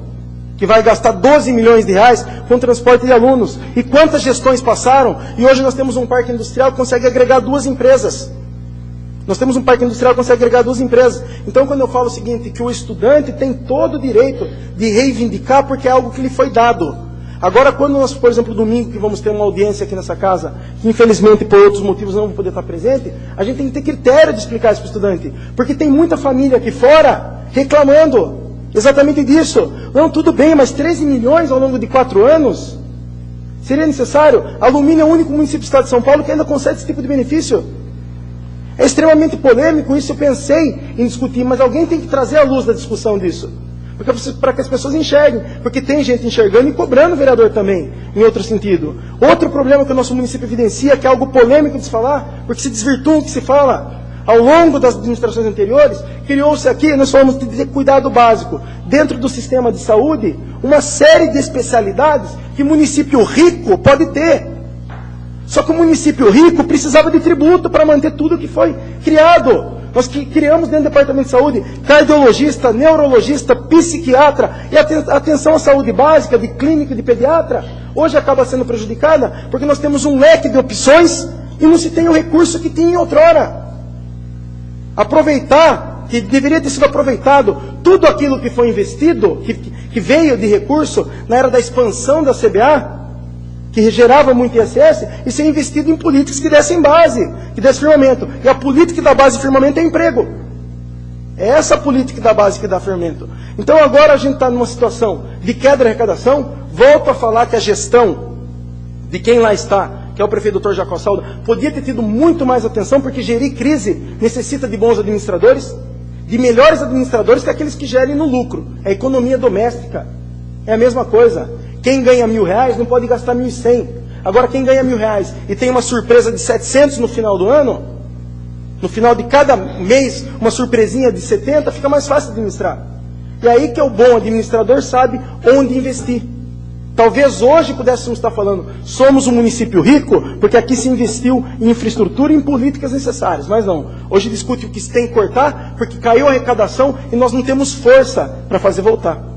que vai gastar 12 milhões de reais com transporte de alunos. E quantas gestões passaram? E hoje nós temos um parque industrial que consegue agregar 2 empresas. Nós temos um parque industrial que consegue agregar 2 empresas. Então, quando eu falo o seguinte, que o estudante tem todo o direito de reivindicar, porque é algo que lhe foi dado. Agora, quando nós, por exemplo, domingo, que vamos ter uma audiência aqui nessa casa, que infelizmente por outros motivos não vou poder estar presente, a gente tem que ter critério de explicar isso para o estudante. Porque tem muita família aqui fora reclamando exatamente disso. Não, tudo bem, mas 13 milhões ao longo de 4 anos? Seria necessário? Alumínio é o único município do estado de São Paulo que ainda concede esse tipo de benefício. É extremamente polêmico, isso eu pensei em discutir, mas alguém tem que trazer à luz da discussão disso. Para que as pessoas enxerguem. Porque tem gente enxergando e cobrando o vereador também, em outro sentido. Outro problema que o nosso município evidencia, que é algo polêmico de se falar, porque se desvirtua o que se fala. Ao longo das administrações anteriores, criou-se aqui, nós falamos de cuidado básico, dentro do sistema de saúde, uma série de especialidades que o município rico pode ter. Só que o município rico precisava de tributo para manter tudo que foi criado. Nós criamos dentro do departamento de saúde cardiologista, neurologista, psiquiatra e atenção à saúde básica, de clínico, de pediatra. Hoje acaba sendo prejudicada porque nós temos um leque de opções e não se tem o recurso que tinha em outrora. Aproveitar, que deveria ter sido aproveitado, tudo aquilo que foi investido, que veio de recurso na era da expansão da CBA, que gerava muito ISS, e ser investido em políticas que dessem base, que dessem firmamento. E a política que dá base e firmamento é emprego. É essa política que dá base que dá firmamento. Então agora a gente está numa situação de queda de arrecadação. Volto a falar que a gestão de quem lá está, que é o prefeito Dr. Jacó Salda, podia ter tido muito mais atenção, porque gerir crise necessita de bons administradores, de melhores administradores que aqueles que gerem no lucro. É economia doméstica. É a mesma coisa. Quem ganha R$1.000 não pode gastar 1.100. Agora, quem ganha R$1.000 e tem uma surpresa de 700 no final do ano, no final de cada mês, uma surpresinha de 70, fica mais fácil de administrar. E aí que é o bom administrador sabe onde investir. Talvez hoje pudéssemos estar falando, somos um município rico, porque aqui se investiu em infraestrutura e em políticas necessárias. Mas não. Hoje discute o que se tem que cortar, porque caiu a arrecadação e nós não temos força para fazer voltar.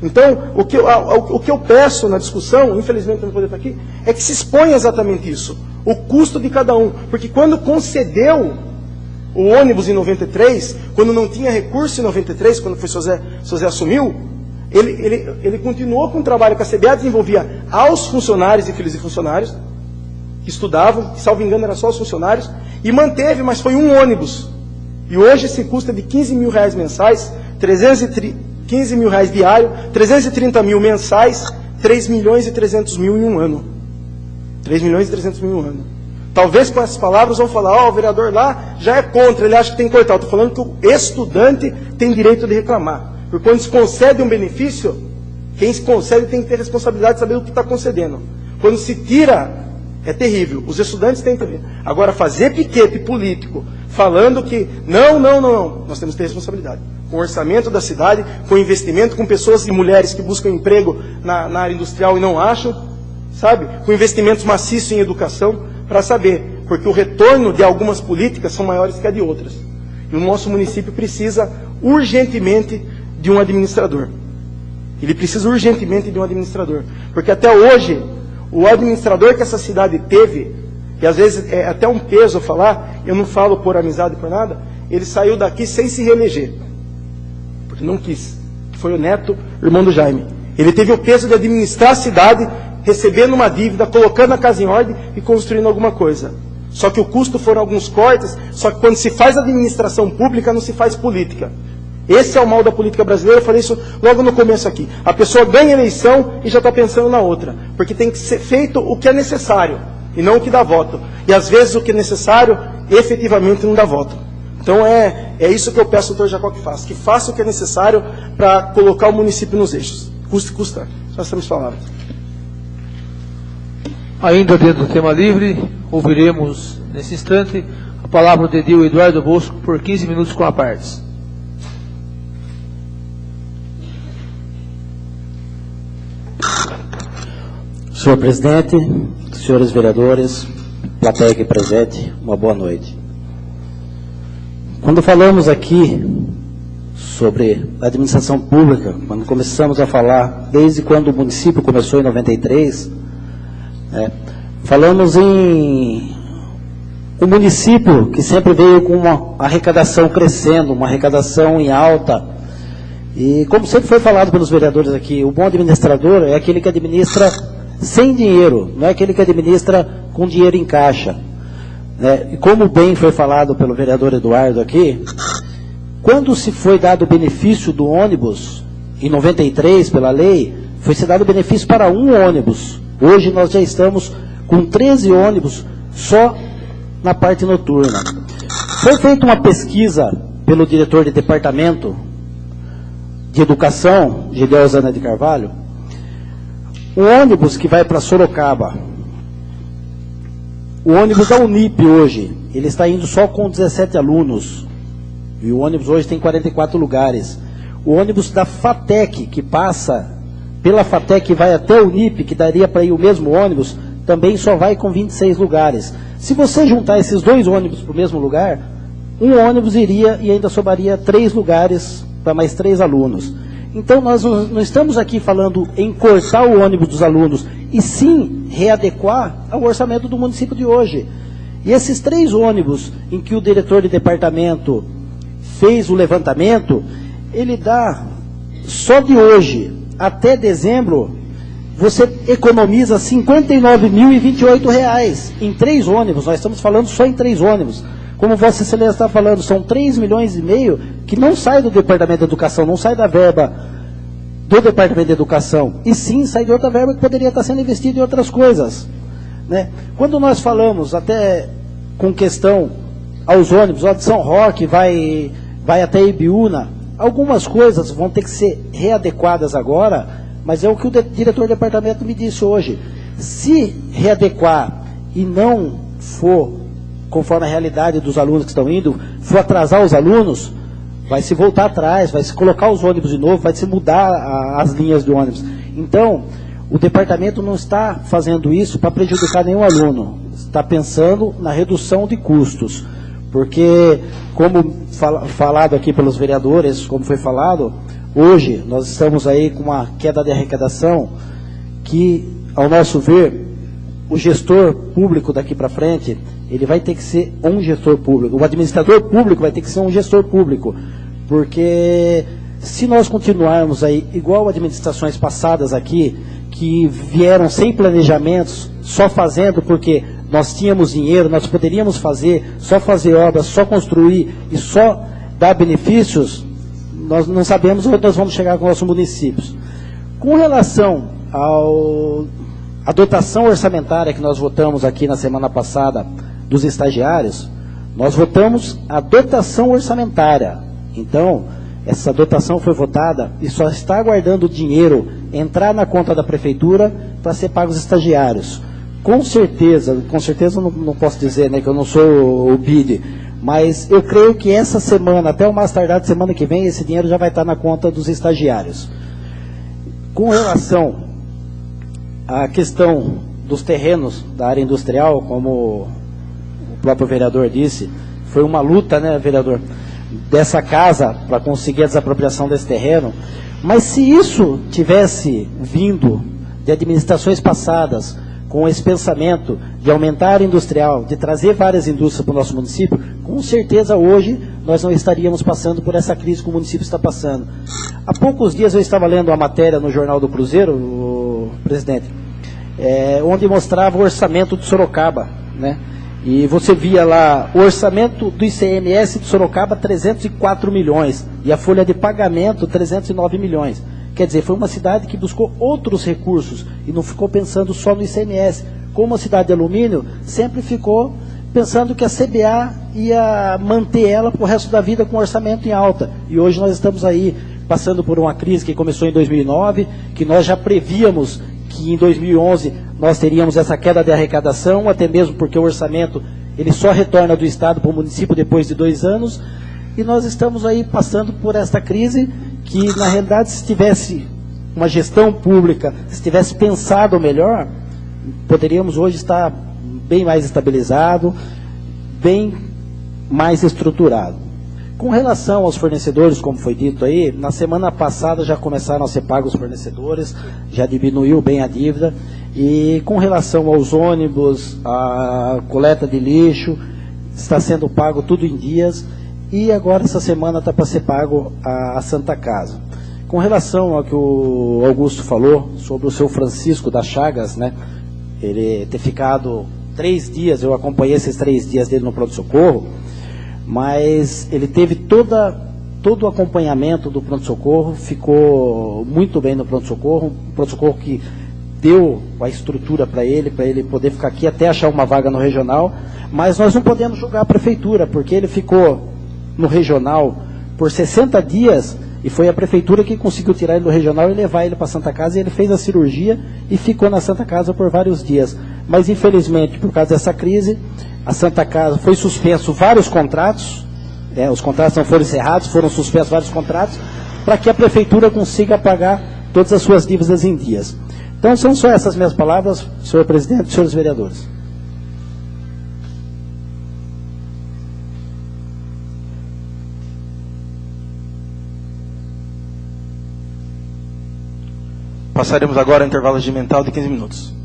Então, o que eu peço na discussão, infelizmente não vou poder estar aqui, é que se exponha exatamente isso. O custo de cada um. Porque quando concedeu o ônibus em 93, quando não tinha recurso em 93, quando foi o Zé assumiu, ele continuou com o trabalho que a CBA desenvolvia aos funcionários e filhos de funcionários, que estudavam, que, salvo engano, era só os funcionários, e manteve, mas foi um ônibus. E hoje esse custa de R$15.000 mensais, 15 mil reais diário, 330 mil mensais, 3.300.000 em um ano. 3.300.000 em um ano. Talvez com essas palavras vão falar, o vereador lá já é contra, ele acha que tem que cortar. Eu estou falando que o estudante tem direito de reclamar. Porque quando se concede um benefício, quem se concede tem que ter responsabilidade de saber o que está concedendo. Quando se tira, é terrível. Os estudantes têm que ter. Agora, fazer piquete político, falando que não, nós temos que ter responsabilidade. Com o orçamento da cidade, com investimento, com pessoas e mulheres que buscam emprego na área industrial e não acham, sabe? Com investimentos maciços em educação, para saber, porque o retorno de algumas políticas são maiores que a de outras. E o nosso município precisa urgentemente de um administrador. Ele precisa urgentemente de um administrador. Porque até hoje, o administrador que essa cidade teve, e às vezes é até um peso falar, eu não falo por amizade, por nada, ele saiu daqui sem se reeleger. Porque não quis. Foi o neto, irmão do Jaime. Ele teve o peso de administrar a cidade, recebendo uma dívida, colocando a casa em ordem e construindo alguma coisa. Só que o custo foram alguns cortes, só que quando se faz administração pública, não se faz política. Esse é o mal da política brasileira, eu falei isso logo no começo aqui. A pessoa ganha eleição e já está pensando na outra. Porque tem que ser feito o que é necessário, e não o que dá voto. E às vezes o que é necessário, efetivamente não dá voto. Então é isso que eu peço ao doutor Jacó que faça o que é necessário para colocar o município nos eixos. Custe custar. Só essas palavras. Ainda dentro do tema livre, ouviremos nesse instante a palavra do edil Eduardo Bosco por 15 minutos com a partes. Senhor presidente, senhores vereadores, plateia aqui presente, uma boa noite. Quando falamos aqui sobre a administração pública, quando começamos a falar, desde quando o município começou em 93, falamos em um município que sempre veio com uma arrecadação crescendo, uma arrecadação em alta. E como sempre foi falado pelos vereadores aqui, o bom administrador é aquele que administra sem dinheiro, não é aquele que administra com dinheiro em caixa. E como bem foi falado pelo vereador Eduardo aqui, quando se foi dado o benefício do ônibus, em 93, pela lei, foi se dado o benefício para um ônibus. Hoje nós já estamos com 13 ônibus só na parte noturna. Foi feita uma pesquisa pelo diretor de departamento de educação, Gideusana de Carvalho. O ônibus que vai para Sorocaba, o ônibus da Unip hoje, ele está indo só com 17 alunos. E o ônibus hoje tem 44 lugares. O ônibus da FATEC, que passa pela FATEC e vai até o Unip, que daria para ir o mesmo ônibus, também só vai com 26 lugares. Se você juntar esses dois ônibus para o mesmo lugar, um ônibus iria e ainda sobraria 3 lugares para mais 3 alunos. Então nós não estamos aqui falando em cortar o ônibus dos alunos, e sim readequar ao orçamento do município de hoje. E esses 3 ônibus em que o diretor de departamento fez o levantamento, ele dá, só de hoje até dezembro, você economiza R$ 59.028 em 3 ônibus. Nós estamos falando só em 3 ônibus. Como Vossa Excelência está falando, são 3,5 milhões que não sai do Departamento de Educação, não sai da verba do Departamento de Educação, e sim sai de outra verba que poderia estar sendo investida em outras coisas, né? Quando nós falamos, até com questão aos ônibus, ó, de São Roque, vai até Ibiúna, algumas coisas vão ter que ser readequadas agora, mas é o que o diretor do departamento me disse hoje. Se readequar e não for conforme a realidade dos alunos que estão indo, for atrasar os alunos, vai se voltar atrás, vai se colocar os ônibus de novo, vai se mudar as linhas de ônibus. Então, o departamento não está fazendo isso para prejudicar nenhum aluno, está pensando na redução de custos, porque, como falado aqui pelos vereadores, como foi falado, hoje nós estamos aí com uma queda de arrecadação que, ao nosso ver, o gestor público daqui para frente, ele vai ter que ser um gestor público, o administrador público vai ter que ser um gestor público, porque se nós continuarmos aí igual administrações passadas aqui, que vieram sem planejamentos, só fazendo porque nós tínhamos dinheiro, nós poderíamos fazer, só fazer obras, só construir e só dar benefícios, nós não sabemos onde nós vamos chegar com os nossos municípios. Com relação à dotação orçamentária que nós votamos aqui na semana passada dos estagiários, nós votamos a dotação orçamentária. Então, essa dotação foi votada e só está aguardando o dinheiro entrar na conta da prefeitura para ser pago os estagiários. Com certeza não posso dizer, né, que eu não sou o BID, mas eu creio que essa semana, até o mais tardar de semana que vem, esse dinheiro já vai estar na conta dos estagiários. Com relação à questão dos terrenos da área industrial, como o próprio vereador disse, foi uma luta, né, vereador, dessa casa para conseguir a desapropriação desse terreno, mas se isso tivesse vindo de administrações passadas, com esse pensamento de aumentar a área industrial, de trazer várias indústrias para o nosso município, com certeza hoje nós não estaríamos passando por essa crise que o município está passando. Há poucos dias eu estava lendo uma matéria no Jornal do Cruzeiro, presidente, onde mostrava o orçamento de Sorocaba, né? E você via lá o orçamento do ICMS de Sorocaba, 304 milhões, e a folha de pagamento, 309 milhões. Quer dizer, foi uma cidade que buscou outros recursos e não ficou pensando só no ICMS. Como a cidade de alumínio, sempre ficou pensando que a CBA ia manter ela para o resto da vida com orçamento em alta. E hoje nós estamos aí passando por uma crise que começou em 2009, que nós já prevíamos que em 2011 nós teríamos essa queda de arrecadação, até mesmo porque o orçamento ele só retorna do Estado para o município depois de 2 anos, e nós estamos aí passando por esta crise que, na realidade, se tivesse uma gestão pública, se tivesse pensado melhor, poderíamos hoje estar bem mais estabilizado, bem mais estruturado. Com relação aos fornecedores, como foi dito aí, na semana passada já começaram a ser pagos os fornecedores, já diminuiu bem a dívida, e com relação aos ônibus, a coleta de lixo, está sendo pago tudo em dias, e agora essa semana está para ser pago a Santa Casa. Com relação ao que o Augusto falou sobre o seu Francisco das Chagas, né, ele ter ficado 3 dias, eu acompanhei esses 3 dias dele no pronto-socorro, mas ele teve todo o acompanhamento do pronto-socorro, ficou muito bem no pronto-socorro, um pronto-socorro que deu a estrutura para ele poder ficar aqui até achar uma vaga no regional, mas nós não podemos julgar a prefeitura, porque ele ficou no regional por 60 dias e foi a prefeitura que conseguiu tirar ele do regional e levar ele para a Santa Casa, e ele fez a cirurgia e ficou na Santa Casa por vários dias. Mas infelizmente, por causa dessa crise, a Santa Casa foi suspenso vários contratos, os contratos não foram encerrados, foram suspensos vários contratos, para que a prefeitura consiga pagar todas as suas dívidas em dias. Então são só essas minhas palavras, senhor presidente e senhores vereadores. Passaremos agora ao intervalo regimental de 15 minutos.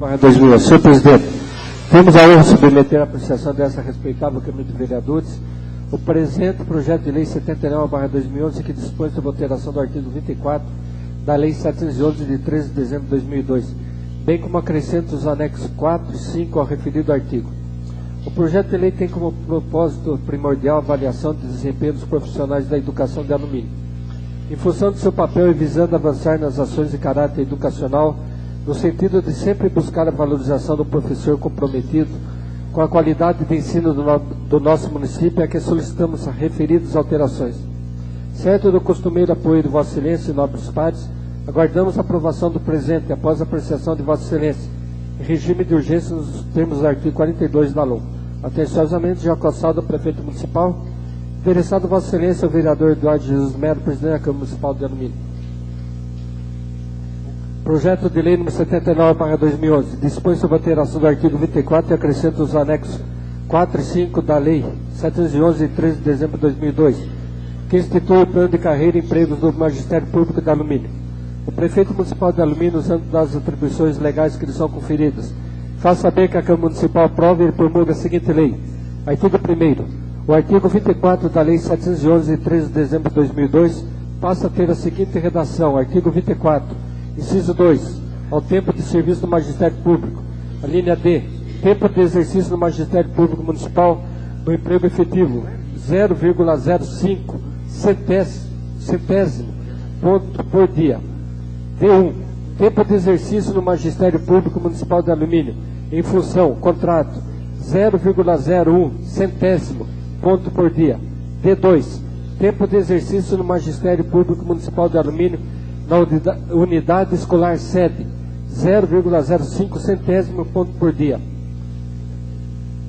79/2011. Senhor presidente, temos a honra de submeter à apreciação dessa respeitável Câmara de Vereadores o presente projeto de lei 79/2011, que dispõe sobre a alteração do artigo 24 da Lei 711, de 13 de dezembro de 2002, bem como acrescenta os anexos 4 e 5 ao referido artigo. O projeto de lei tem como propósito primordial a avaliação de desempenho dos profissionais da educação de alumínio. Em função do seu papel e visando avançar nas ações de caráter educacional, no sentido de sempre buscar a valorização do professor comprometido com a qualidade de ensino do nosso município, é que solicitamos as referidas alterações. Certo do costumeiro apoio de Vossa Excelência e nobres pares, aguardamos a aprovação do presente após a apreciação de Vossa Excelência, em regime de urgência nos termos do artigo 42 da LOM. Atenciosamente, Jacó Saldo, prefeito municipal. Interessado Vossa Excelência, o vereador Eduardo Jesus Melo, presidente da Câmara Municipal de Alumínio. Projeto de lei número 79/2011 dispõe sobre a alteração do artigo 24 e acrescenta os anexos 4 e 5 da Lei 711, de 13 de dezembro de 2002, que institui o plano de carreira e empregos do Magistério Público de Alumínio. O prefeito municipal de Alumínio, usando das atribuições legais que lhe são conferidas, faz saber que a Câmara Municipal aprova e promulga a seguinte lei. Artigo 1º. O artigo 24 da Lei 711, de 13 de dezembro de 2002, passa a ter a seguinte redação. Artigo 24. Inciso 2. Ao tempo de serviço do Magistério Público. A linha D. Tempo de exercício do Magistério Público Municipal do emprego efetivo 0,05 centésimo ponto por dia. D1. Tempo de exercício no Magistério Público Municipal de Alumínio em função, contrato 0,01 centésimo ponto por dia. D2. Tempo de exercício no Magistério Público Municipal de Alumínio na unidade escolar sede 0,05 centésimo ponto por dia.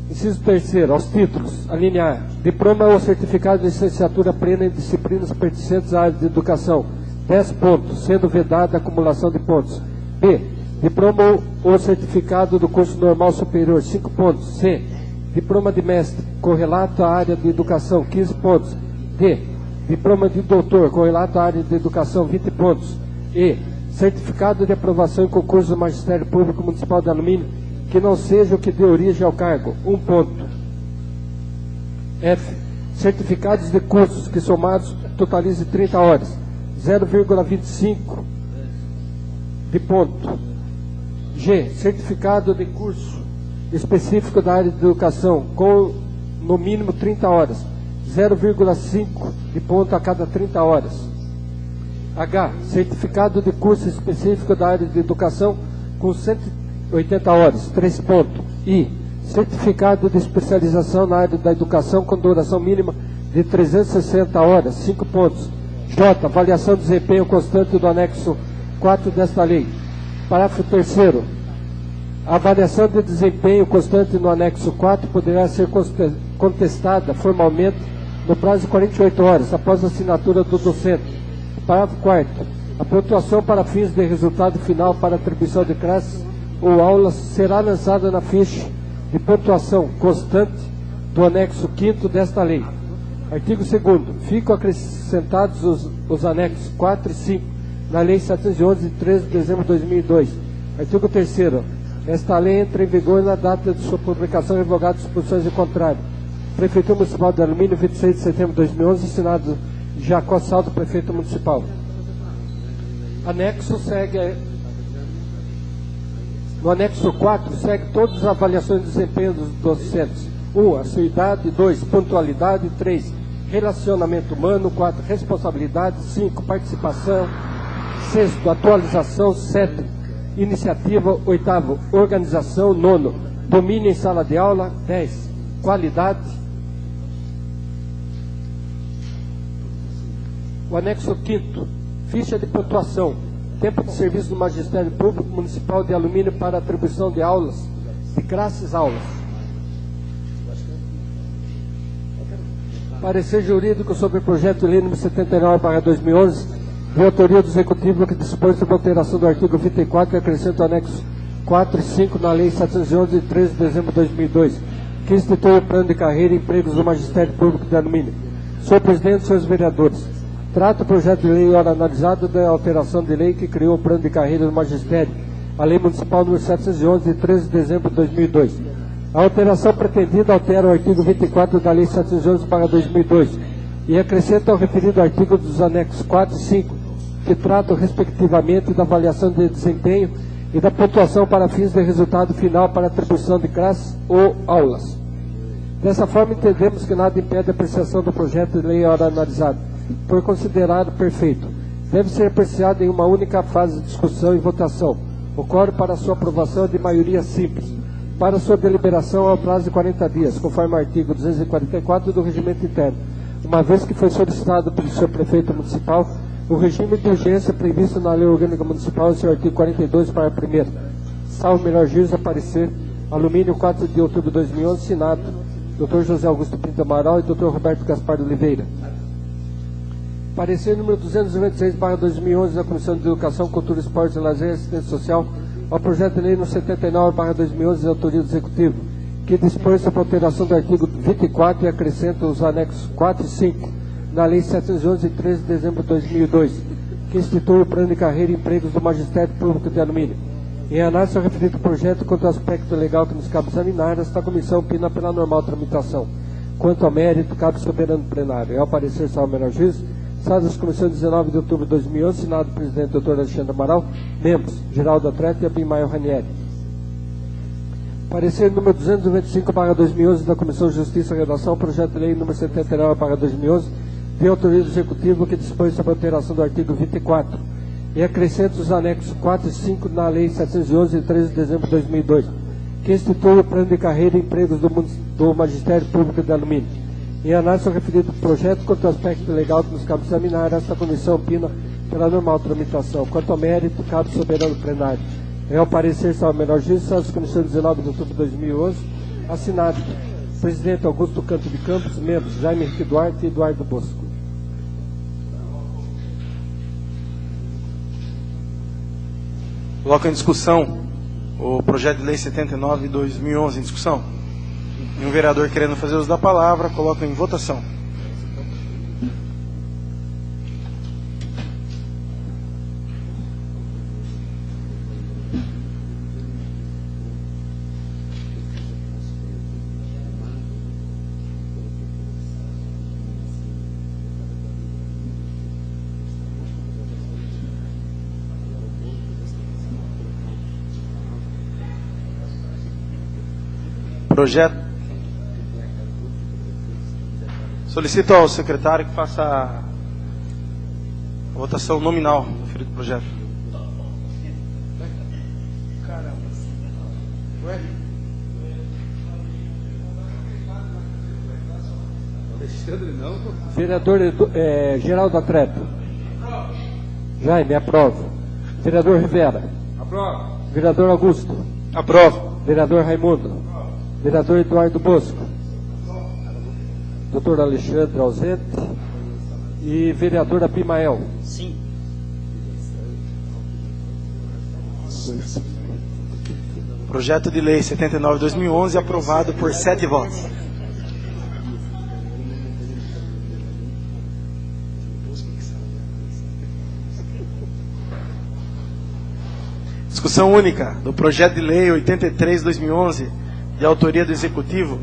Inciso 3º, aos títulos. A linha A. Diploma ou certificado de licenciatura plena em disciplinas pertencentes à área de educação, 10 pontos, sendo vedada a acumulação de pontos. B. Diploma ou certificado do curso normal superior, 5 pontos. C. Diploma de mestre, correlato à área de educação, 15 pontos. D. Diploma de doutor, correlato à área de educação, 20 pontos. E. Certificado de aprovação em concurso do Magistério Público Municipal de Alumínio, que não seja o que dê origem ao cargo, 1 ponto. F. Certificados de cursos que somados totalizem 30 horas, 0,25 de ponto. G. Certificado de curso específico da área de educação, com no mínimo 30 horas, 0,5 de ponto a cada 30 horas. H. Certificado de curso específico da área de educação com 180 horas, 3 pontos. I. Certificado de especialização na área da educação com duração mínima de 360 horas, 5 pontos. J. Avaliação de desempenho constante do anexo 4 desta lei. Parágrafo 3º. A avaliação de desempenho constante no anexo 4 poderá ser contestada formalmente no prazo de 48 horas, após a assinatura do docente. Parágrafo 4º. A pontuação para fins de resultado final para atribuição de classes ou aulas será lançada na ficha de pontuação constante do anexo 5º desta lei. Artigo 2º. Ficam acrescentados os anexos 4 e 5 na Lei 711, de 13 de dezembro de 2002. Artigo 3º. Esta lei entra em vigor na data de sua publicação, revogada disposições de contrário. Prefeitura Municipal de Alumínio, 26 de setembro de 2011, assinado Jacó Saldo, prefeito municipal. Anexo segue. No anexo 4 segue todas as avaliações de desempenho dos docentes. 1. A sua idade. 2. Pontualidade. 3. Relacionamento humano. 4. Responsabilidade. 5. Participação. 6. Atualização. 7. Iniciativa. 8. Organização. 9. Domínio em sala de aula. 10. Qualidade. O anexo 5º. Ficha de pontuação. Tempo de serviço do Magistério Público Municipal de Alumínio para atribuição de aulas, de classes aulas. Parecer jurídico sobre o projeto de lei número 79/2011, de autoria do Executivo, que dispõe sobre a alteração do artigo 24 e acrescenta o anexo 4 e 5 na Lei 711, de 13 de dezembro de 2002, que institui o plano de carreira e empregos do Magistério Público de Alumínio. Senhor presidente, senhores vereadores, trata o projeto de lei ora analisado da alteração de lei que criou o plano de carreira do magistério a Lei Municipal número 711, de 13 de dezembro de 2002. A alteração pretendida altera o artigo 24 da Lei 711/2002 e acrescenta ao referido artigo dos anexos 4 e 5, que tratam, respectivamente, da avaliação de desempenho e da pontuação para fins de resultado final para atribuição de classes ou aulas. Dessa forma, entendemos que nada impede a apreciação do projeto de lei ora analisado, por considerado perfeito. Deve ser apreciado em uma única fase de discussão e votação. O quórum para sua aprovação é de maioria simples. Para sua deliberação, há o prazo de 40 dias, conforme o artigo 244 do Regimento Interno, uma vez que foi solicitado pelo seu prefeito municipal o regime de urgência previsto na Lei Orgânica Municipal, em seu artigo 42, parágrafo 1º. Salvo melhor juízo, parecer, Alumínio, 4 de outubro de 2011, Senado, Dr. José Augusto Pinto Amaral e Dr. Roberto Gaspar de Oliveira. Parecer número 296/2011 da Comissão de Educação, Cultura, Esportes, Lazer e Assistência Social ao projeto de lei no 79/2011 de autoria do Executivo, que dispõe sobre a alteração do artigo 24 e acrescenta os anexos 4 e 5 na Lei 711, de 13 de dezembro de 2002, que institui o Plano de Carreira e Empregos do Magistério Público de Alumínio. Em análise ao referido projeto, quanto ao aspecto legal que nos cabe examinar, esta comissão opina pela normal tramitação. Quanto ao mérito, cabe soberano plenário. É ao parecer, salvo menor juízo, Sadas das Comissões 19 de outubro de 2011, Senado, presidente Dr. Alexandre Amaral, membros, Geraldo Atleta e Abimael Ranieri. Parecer número 295/2011 da Comissão de Justiça e Redação, projeto de lei número 79/2011, de autoria do Executivo, que dispõe sobre a alteração do artigo 24 e acrescenta os anexos 4 e 5 na Lei 711, de 13 de dezembro de 2002, que institui o Plano de Carreira e Empregos do Magistério Público de Alumínio. Em análise ao referido projeto, quanto ao aspecto legal que nos cabe examinar, esta comissão opina pela normal tramitação. Quanto ao mérito, cabe soberano plenário. É ao parecer, salvo menor juízo, das Comissões 19 de outubro de 2011, assinado presidente Augusto Canto de Campos, membros Jaime Henrique Duarte e Eduardo Bosco. Coloco em discussão o projeto de lei 79/2011 em discussão. E um vereador querendo fazer uso da palavra, coloco em votação. Projeto. Solicito ao secretário que faça a votação nominal do referido projeto. Vereador Geraldo Atleta. Jaime, aprovo. Vereador Rivera. Aprovo. Vereador Augusto. Aprovo. Vereador Raimundo. Vereador Eduardo Bosco. Doutor Alexandre ausente. E vereador Abimael. Sim. Projeto de lei 79/2011 aprovado por 7 votos. Discussão única do projeto de lei 83/2011, de autoria do Executivo,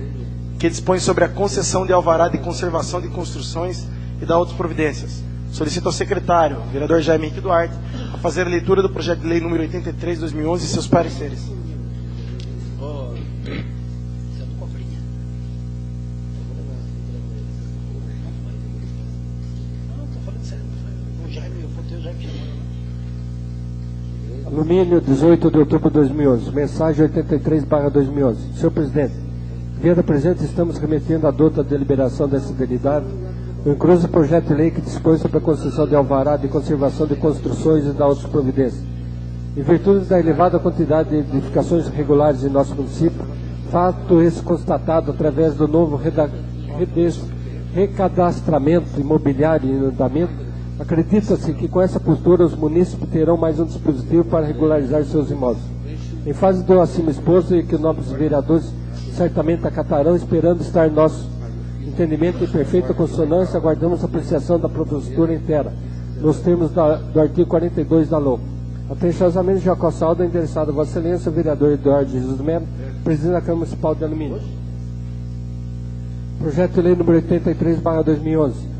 que dispõe sobre a concessão de alvará de conservação de construções e da outras providências. Solicito ao secretário, vereador Jaime Henrique Duarte, a fazer a leitura do projeto de lei número 83/2011 e seus pareceres. Alumínio, 18 de outubro de 2011. Mensagem 83/2011. Senhor presidente, via da presente estamos remetendo à dota deliberação dessa deliberação o incluso projeto de lei que dispõe sobre a concessão de alvará de conservação de construções e da outras providências. Em virtude da elevada quantidade de edificações irregulares em nosso município, fato esse constatado através do novo recadastramento imobiliário em andamento, acredita-se que com essa postura os munícipes terão mais um dispositivo para regularizar seus imóveis. Em face do acima exposto e que nossos vereadores certamente acatarão, esperando estar nosso entendimento em perfeita consonância, aguardamos a apreciação da propositura inteira, nos termos do artigo 42 da LOA. Atenciosamente, Jacó Saldo, endereçado a Vossa Excelência, o vereador Eduardo Jesus Melo, presidente da Câmara Municipal de Alumínio. Projeto de lei número 83/2011.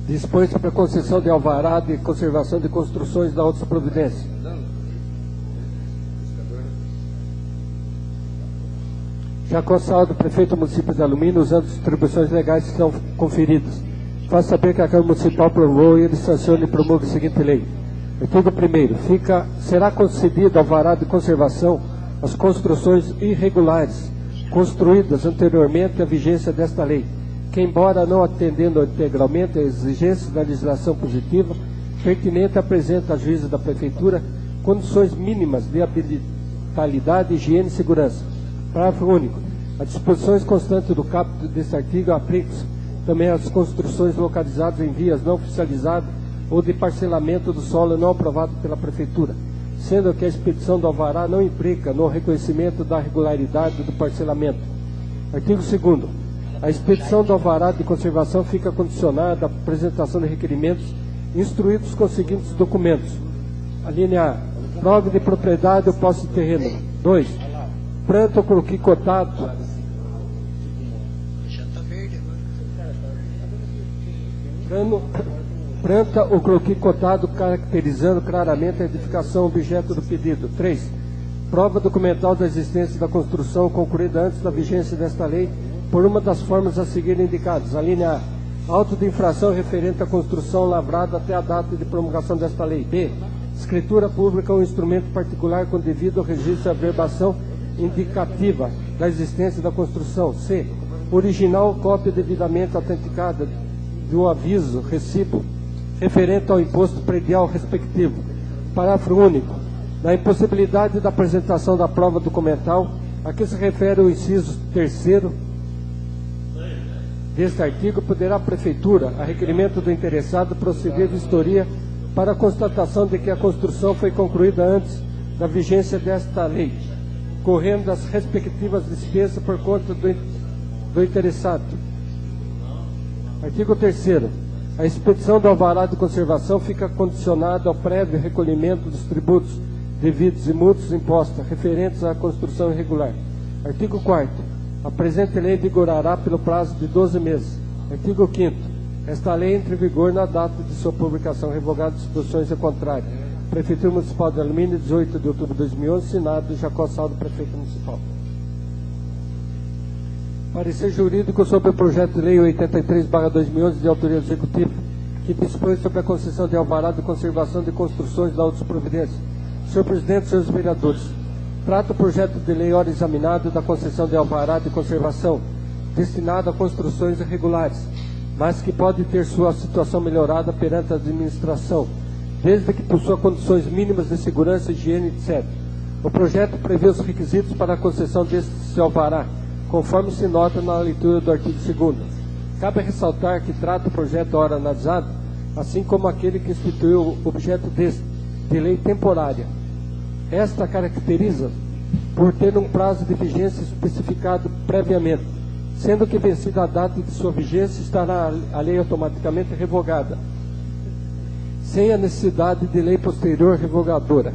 Dispõe sobre a concessão de alvará de conservação de construções da outra providência. Jacó Saldo, prefeito do município de Alumínio, usando as atribuições legais que são conferidas. Faço saber que a Câmara Municipal aprovou e ele sanciona e promulga a seguinte lei. Artigo 1º. Será concedido alvará de conservação às construções irregulares construídas anteriormente à vigência desta lei, que, embora não atendendo integralmente às exigências da legislação positiva pertinente, apresenta a juízo da Prefeitura condições mínimas de habilitabilidade, higiene e segurança. Parágrafo único. As disposições constantes do caput deste artigo aplicam-se também às construções localizadas em vias não oficializadas ou de parcelamento do solo não aprovado pela Prefeitura, sendo que a expedição do alvará não implica no reconhecimento da regularidade do parcelamento. Artigo 2º. A expedição do alvará de conservação fica condicionada à apresentação de requerimentos instruídos com os seguintes documentos. A linha A. Prova de propriedade ou posse de terreno. 2. Planta ou croquis cotado. Planta ou croquis cotado caracterizando claramente a edificação objeto do pedido. 3. Prova documental da existência da construção concluída antes da vigência desta lei por uma das formas a seguir indicadas. A linha A. Auto de infração referente à construção lavrada até a data de promulgação desta lei. B. Escritura pública ou instrumento particular com devido registro e averbação indicativa da existência da construção. C. Original cópia devidamente autenticada do aviso, recibo, referente ao imposto predial respectivo. Parágrafo único. Na impossibilidade da apresentação da prova documental, a que se refere o inciso 3º deste artigo, poderá a Prefeitura, a requerimento do interessado, proceder vistoria para a constatação de que a construção foi concluída antes da vigência desta lei, correndo as respectivas despesas por conta do interessado. Artigo 3º. A expedição do alvará de conservação fica condicionada ao prévio recolhimento dos tributos devidos e multas impostas referentes à construção irregular. Artigo 4º. A presente lei vigorará pelo prazo de 12 meses. Artigo 5º. Esta lei entra em vigor na data de sua publicação, revogada disposições ao contrário. Prefeitura Municipal de Alumínio, 18 de outubro de 2011, Senado, Jacó Saldo, Prefeito Municipal. Parecer jurídico sobre o projeto de lei 83/2011 de autoria do Executivo, que dispõe sobre a concessão de alvará de conservação de construções da outra providência. Senhor Presidente, senhores vereadores, trata o projeto de lei ora examinado da concessão de alvará de conservação destinado a construções irregulares, mas que pode ter sua situação melhorada perante a administração, desde que possua condições mínimas de segurança, higiene, etc. O projeto prevê os requisitos para a concessão deste alvará, conforme se nota na leitura do artigo 2º. Cabe ressaltar que trata o projeto ora analisado, assim como aquele que instituiu o objeto deste, de lei temporária. Esta caracteriza por ter um prazo de vigência especificado previamente, sendo que vencida a data de sua vigência estará a lei automaticamente revogada, sem a necessidade de lei posterior revogadora.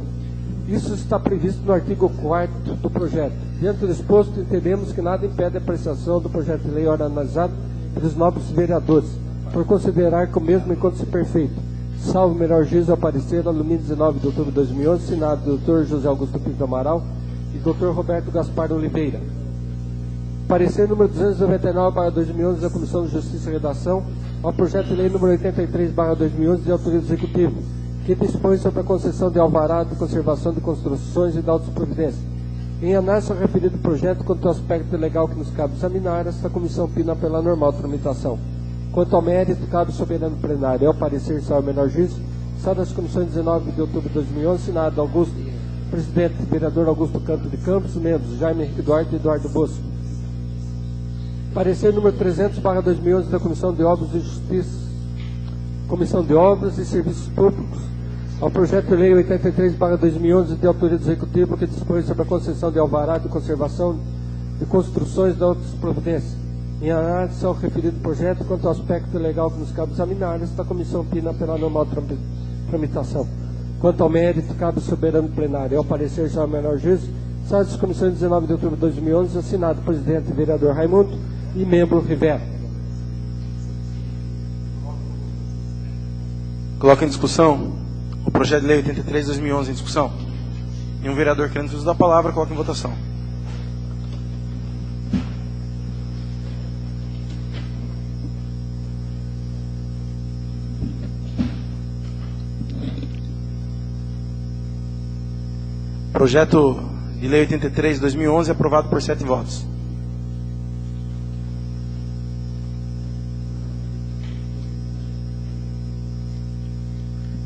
Isso está previsto no artigo 4º do projeto. Diante do exposto, entendemos que nada impede a apreciação do projeto de lei ora analisado pelos nobres vereadores, por considerar que o mesmo encontra-se perfeito. Salvo melhor juízo ao parecer, Alumínio, 19 de outubro de 2011, Senado, Dr. José Augusto Pinto Amaral e Dr. Roberto Gaspar Oliveira. Parecer número 299/2011 da Comissão de Justiça e Redação ao projeto de lei número 83/2011 de autoria do Executivo, que dispõe sobre a concessão de alvará de conservação de construções e da outra providência. Em análise ao referido projeto, quanto ao aspecto legal que nos cabe examinar, esta comissão opina pela normal tramitação. Quanto ao mérito, cabe ao soberano plenário, ao parecer, salvo menor juízo, só das comissões 19 de outubro de 2011, Senado, Augusto, presidente, vereador Augusto Canto de Campos, membros, Jaime Henrique Duarte e Eduardo Bosco. Parecer número 300/2011 da Comissão de Obras e Justiça, Comissão de Obras e Serviços Públicos, ao projeto de lei 83/2011 de autoria do Executivo, que dispõe sobre a concessão de alvará de conservação de construções da outras providências. Em análise ao referido projeto, quanto ao aspecto legal que nos cabe examinar, esta comissão opina pela normal tramitação. Quanto ao mérito, cabe ao soberano plenário. Ao parecer, já o menor juízo, sala das comissões 19 de outubro de 2011, assinado presidente vereador Raimundo e membro Rivera. Coloca em discussão o projeto de lei 83 de 2011 em discussão. Nenhum vereador querendo uso da palavra, coloca em votação. Projeto de lei 83 de 2011 aprovado por 7 votos.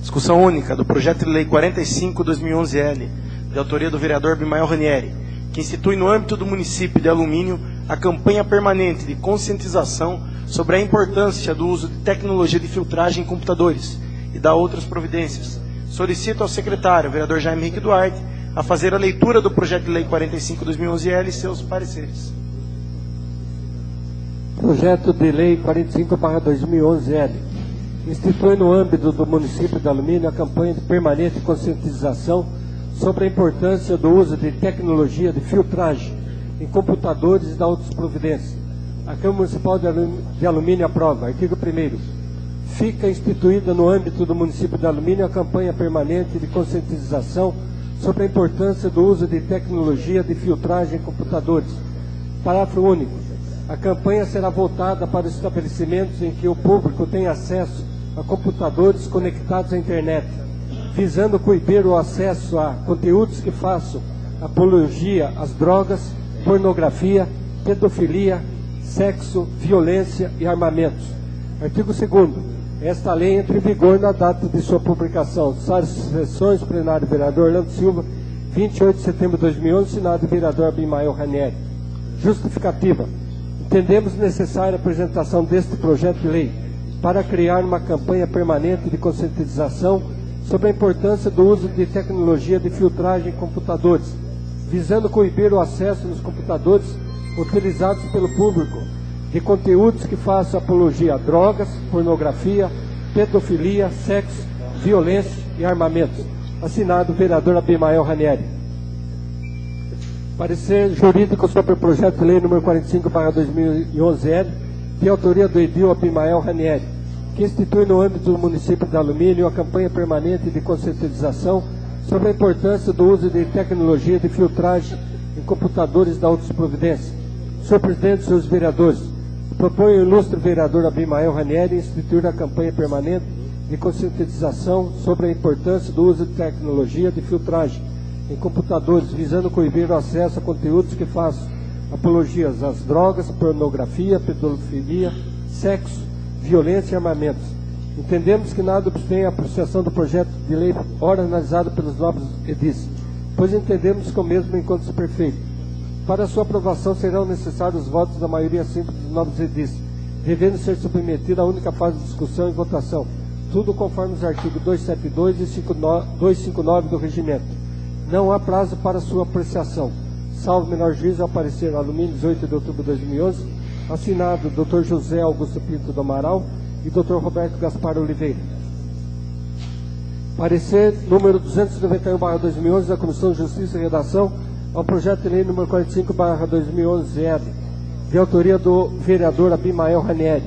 Discussão única do projeto de lei 45/2011-L, de autoria do vereador Abimael Ranieri, que institui no âmbito do município de Alumínio a campanha permanente de conscientização sobre a importância do uso de tecnologia de filtragem em computadores e dá outras providências. Solicito ao secretário, vereador Jaime Henrique Duarte, a fazer a leitura do projeto de lei 45/2011-L e seus pareceres. Projeto de lei 45/2011-L. Institui no âmbito do município de Alumínio a campanha de permanente conscientização sobre a importância do uso de tecnologia de filtragem em computadores e da outras providências. A Câmara Municipal de Alumínio aprova. Artigo 1º. Fica instituída no âmbito do município de Alumínio a campanha permanente de conscientização sobre a importância do uso de tecnologia de filtragem em computadores. Parágrafo único. A campanha será voltada para os estabelecimentos em que o público tem acesso a computadores conectados à internet, visando coibir o acesso a conteúdos que façam apologia às drogas, pornografia, pedofilia, sexo, violência e armamentos. Artigo 2º. Esta lei entra em vigor na data de sua publicação. Sessões plenário vereador Orlando Silva, 28 de setembro de 2011, assinado vereador Abimael Ranieri. Justificativa. Entendemos necessária a apresentação deste projeto de lei para criar uma campanha permanente de conscientização sobre a importância do uso de tecnologia de filtragem em computadores, visando coibir o acesso nos computadores utilizados pelo público de conteúdos que façam apologia a drogas, pornografia, pedofilia, sexo, violência e armamentos. Assinado vereador Abimael Ranieri. Parecer jurídico sobre o projeto de lei número 45/2011-L, de autoria do edil Abimael Ranieri, que institui no âmbito do município de Alumínio a campanha permanente de conscientização sobre a importância do uso de tecnologia de filtragem em computadores da outras providências. Senhor presidente, senhores vereadores, propõe o ilustre vereador Abimael Ranieri instituir a campanha permanente de conscientização sobre a importância do uso de tecnologia de filtragem em computadores, visando coibir o acesso a conteúdos que façam apologias às drogas, pornografia, pedofilia, sexo, violência e armamentos. Entendemos que nada obstém a apreciação do projeto de lei ora analisado pelos nobres edis, pois entendemos que o mesmo encontra-se perfeito. Para sua aprovação serão necessários os votos da maioria simples dos nobres edis, devendo ser submetida a única fase de discussão e votação, tudo conforme os artigos 272 e 259 do regimento. Não há prazo para sua apreciação. Salvo menor juízo ao parecer Alumínio, 18 de outubro de 2011, assinado Dr. José Augusto Pinto do Amaral e Dr. Roberto Gaspar Oliveira. Parecer número 291/2011 da Comissão de Justiça e Redação ao projeto de lei número 45/2011-L, de autoria do vereador Abimael Ranieri,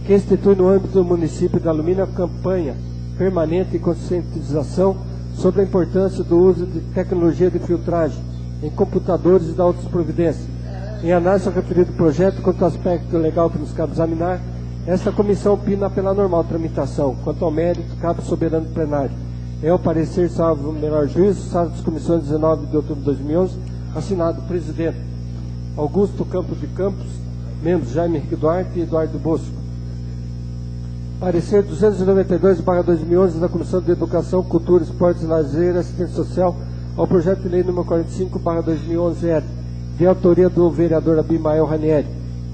que institui no âmbito do município de Alumínio a campanha permanente de conscientização sobre a importância do uso de tecnologia de filtragem em computadores e da outras providências. Em análise ao referido projeto, quanto ao aspecto legal que nos cabe examinar, esta comissão opina pela normal tramitação. Quanto ao mérito, cabe soberano plenário. É o parecer, salvo o menor juízo, sala das comissões 19 de outubro de 2011, assinado presidente Augusto Campos de Campos, membros Jaime Henrique Duarte e Eduardo Bosco. Parecer 292/2011 da Comissão de Educação, Cultura, Esportes e Lazer e Assistência Social ao projeto de lei número 45/2011-L, de autoria do vereador Abimael Ranieri,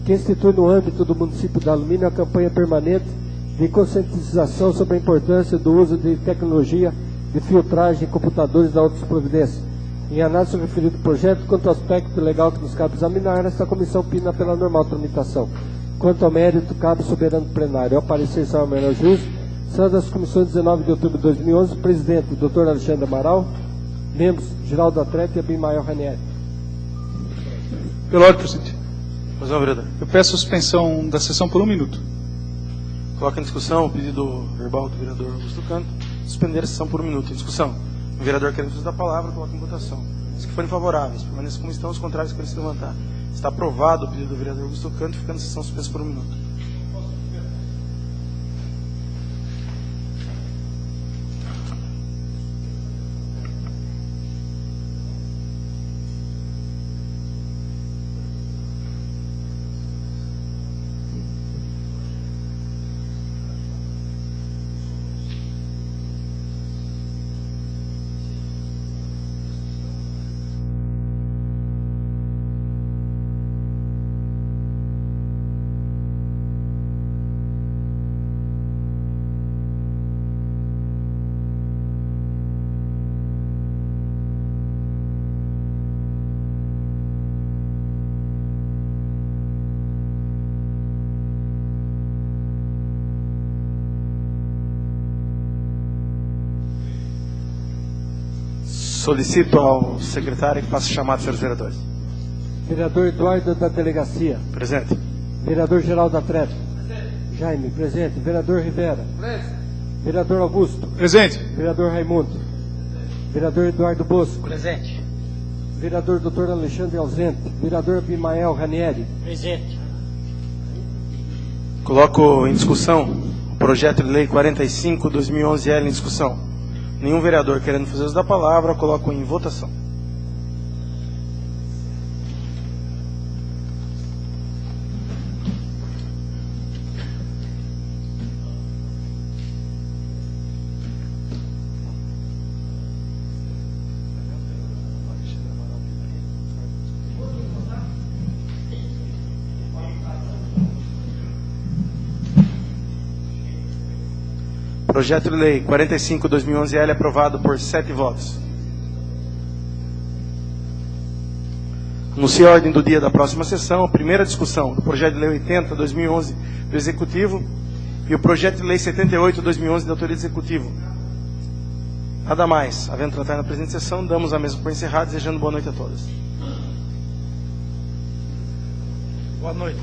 que institui no âmbito do município de Alumínio a campanha permanente de conscientização sobre a importância do uso de tecnologia de filtragem em computadores da outras providências. Em análise ao referido projeto, quanto ao aspecto legal que nos cabe examinar, esta comissão opina pela normal tramitação. Quanto ao mérito, cabe soberano plenário. Ao parecer, salvo o menor juízo, são das comissões 19 de outubro de 2011, presidente, Dr. Alexandre Amaral, membros, Geraldo Atleta e Abimael Ranieri. Pela ordem, presidente. Pois não, vereador. Eu peço a suspensão da sessão por 1 minuto. Coloca em discussão o pedido verbal do vereador Augusto Canto, suspender a sessão por 1 minuto. Em discussão. O vereador querendo uso da palavra, coloca em votação. Os que forem favoráveis, permaneçam como estão, os contrários querem se levantar. Está aprovado o pedido do vereador Augusto Canto, ficando a sessão suspensa por 1 minuto. Solicito ao secretário que faça chamado, senhores vereadores. Vereador Eduardo da Delegacia. Presente. Vereador Geraldo Atleta. Presente. Jaime, presente. Vereador Rivera. Presente. Vereador Augusto. Presente. Vereador Raimundo. Vereador Eduardo Bosco. Presente. Vereador Dr. Alexandre ausente. Vereador Abimael Ranieri. Presente. Coloco em discussão o projeto de lei 45/2011L em discussão. Nenhum vereador querendo fazer uso da palavra, coloco em votação. Projeto de lei 45/2011L aprovado por 7 votos. Anuncio a ordem do dia da próxima sessão, a primeira discussão do projeto de lei 80/2011 do Executivo e o projeto de lei 78/2011 da autoria do Executivo. Nada mais. Havendo tratado na presente sessão, damos a mesa por encerrada, desejando boa noite a todos. Boa noite.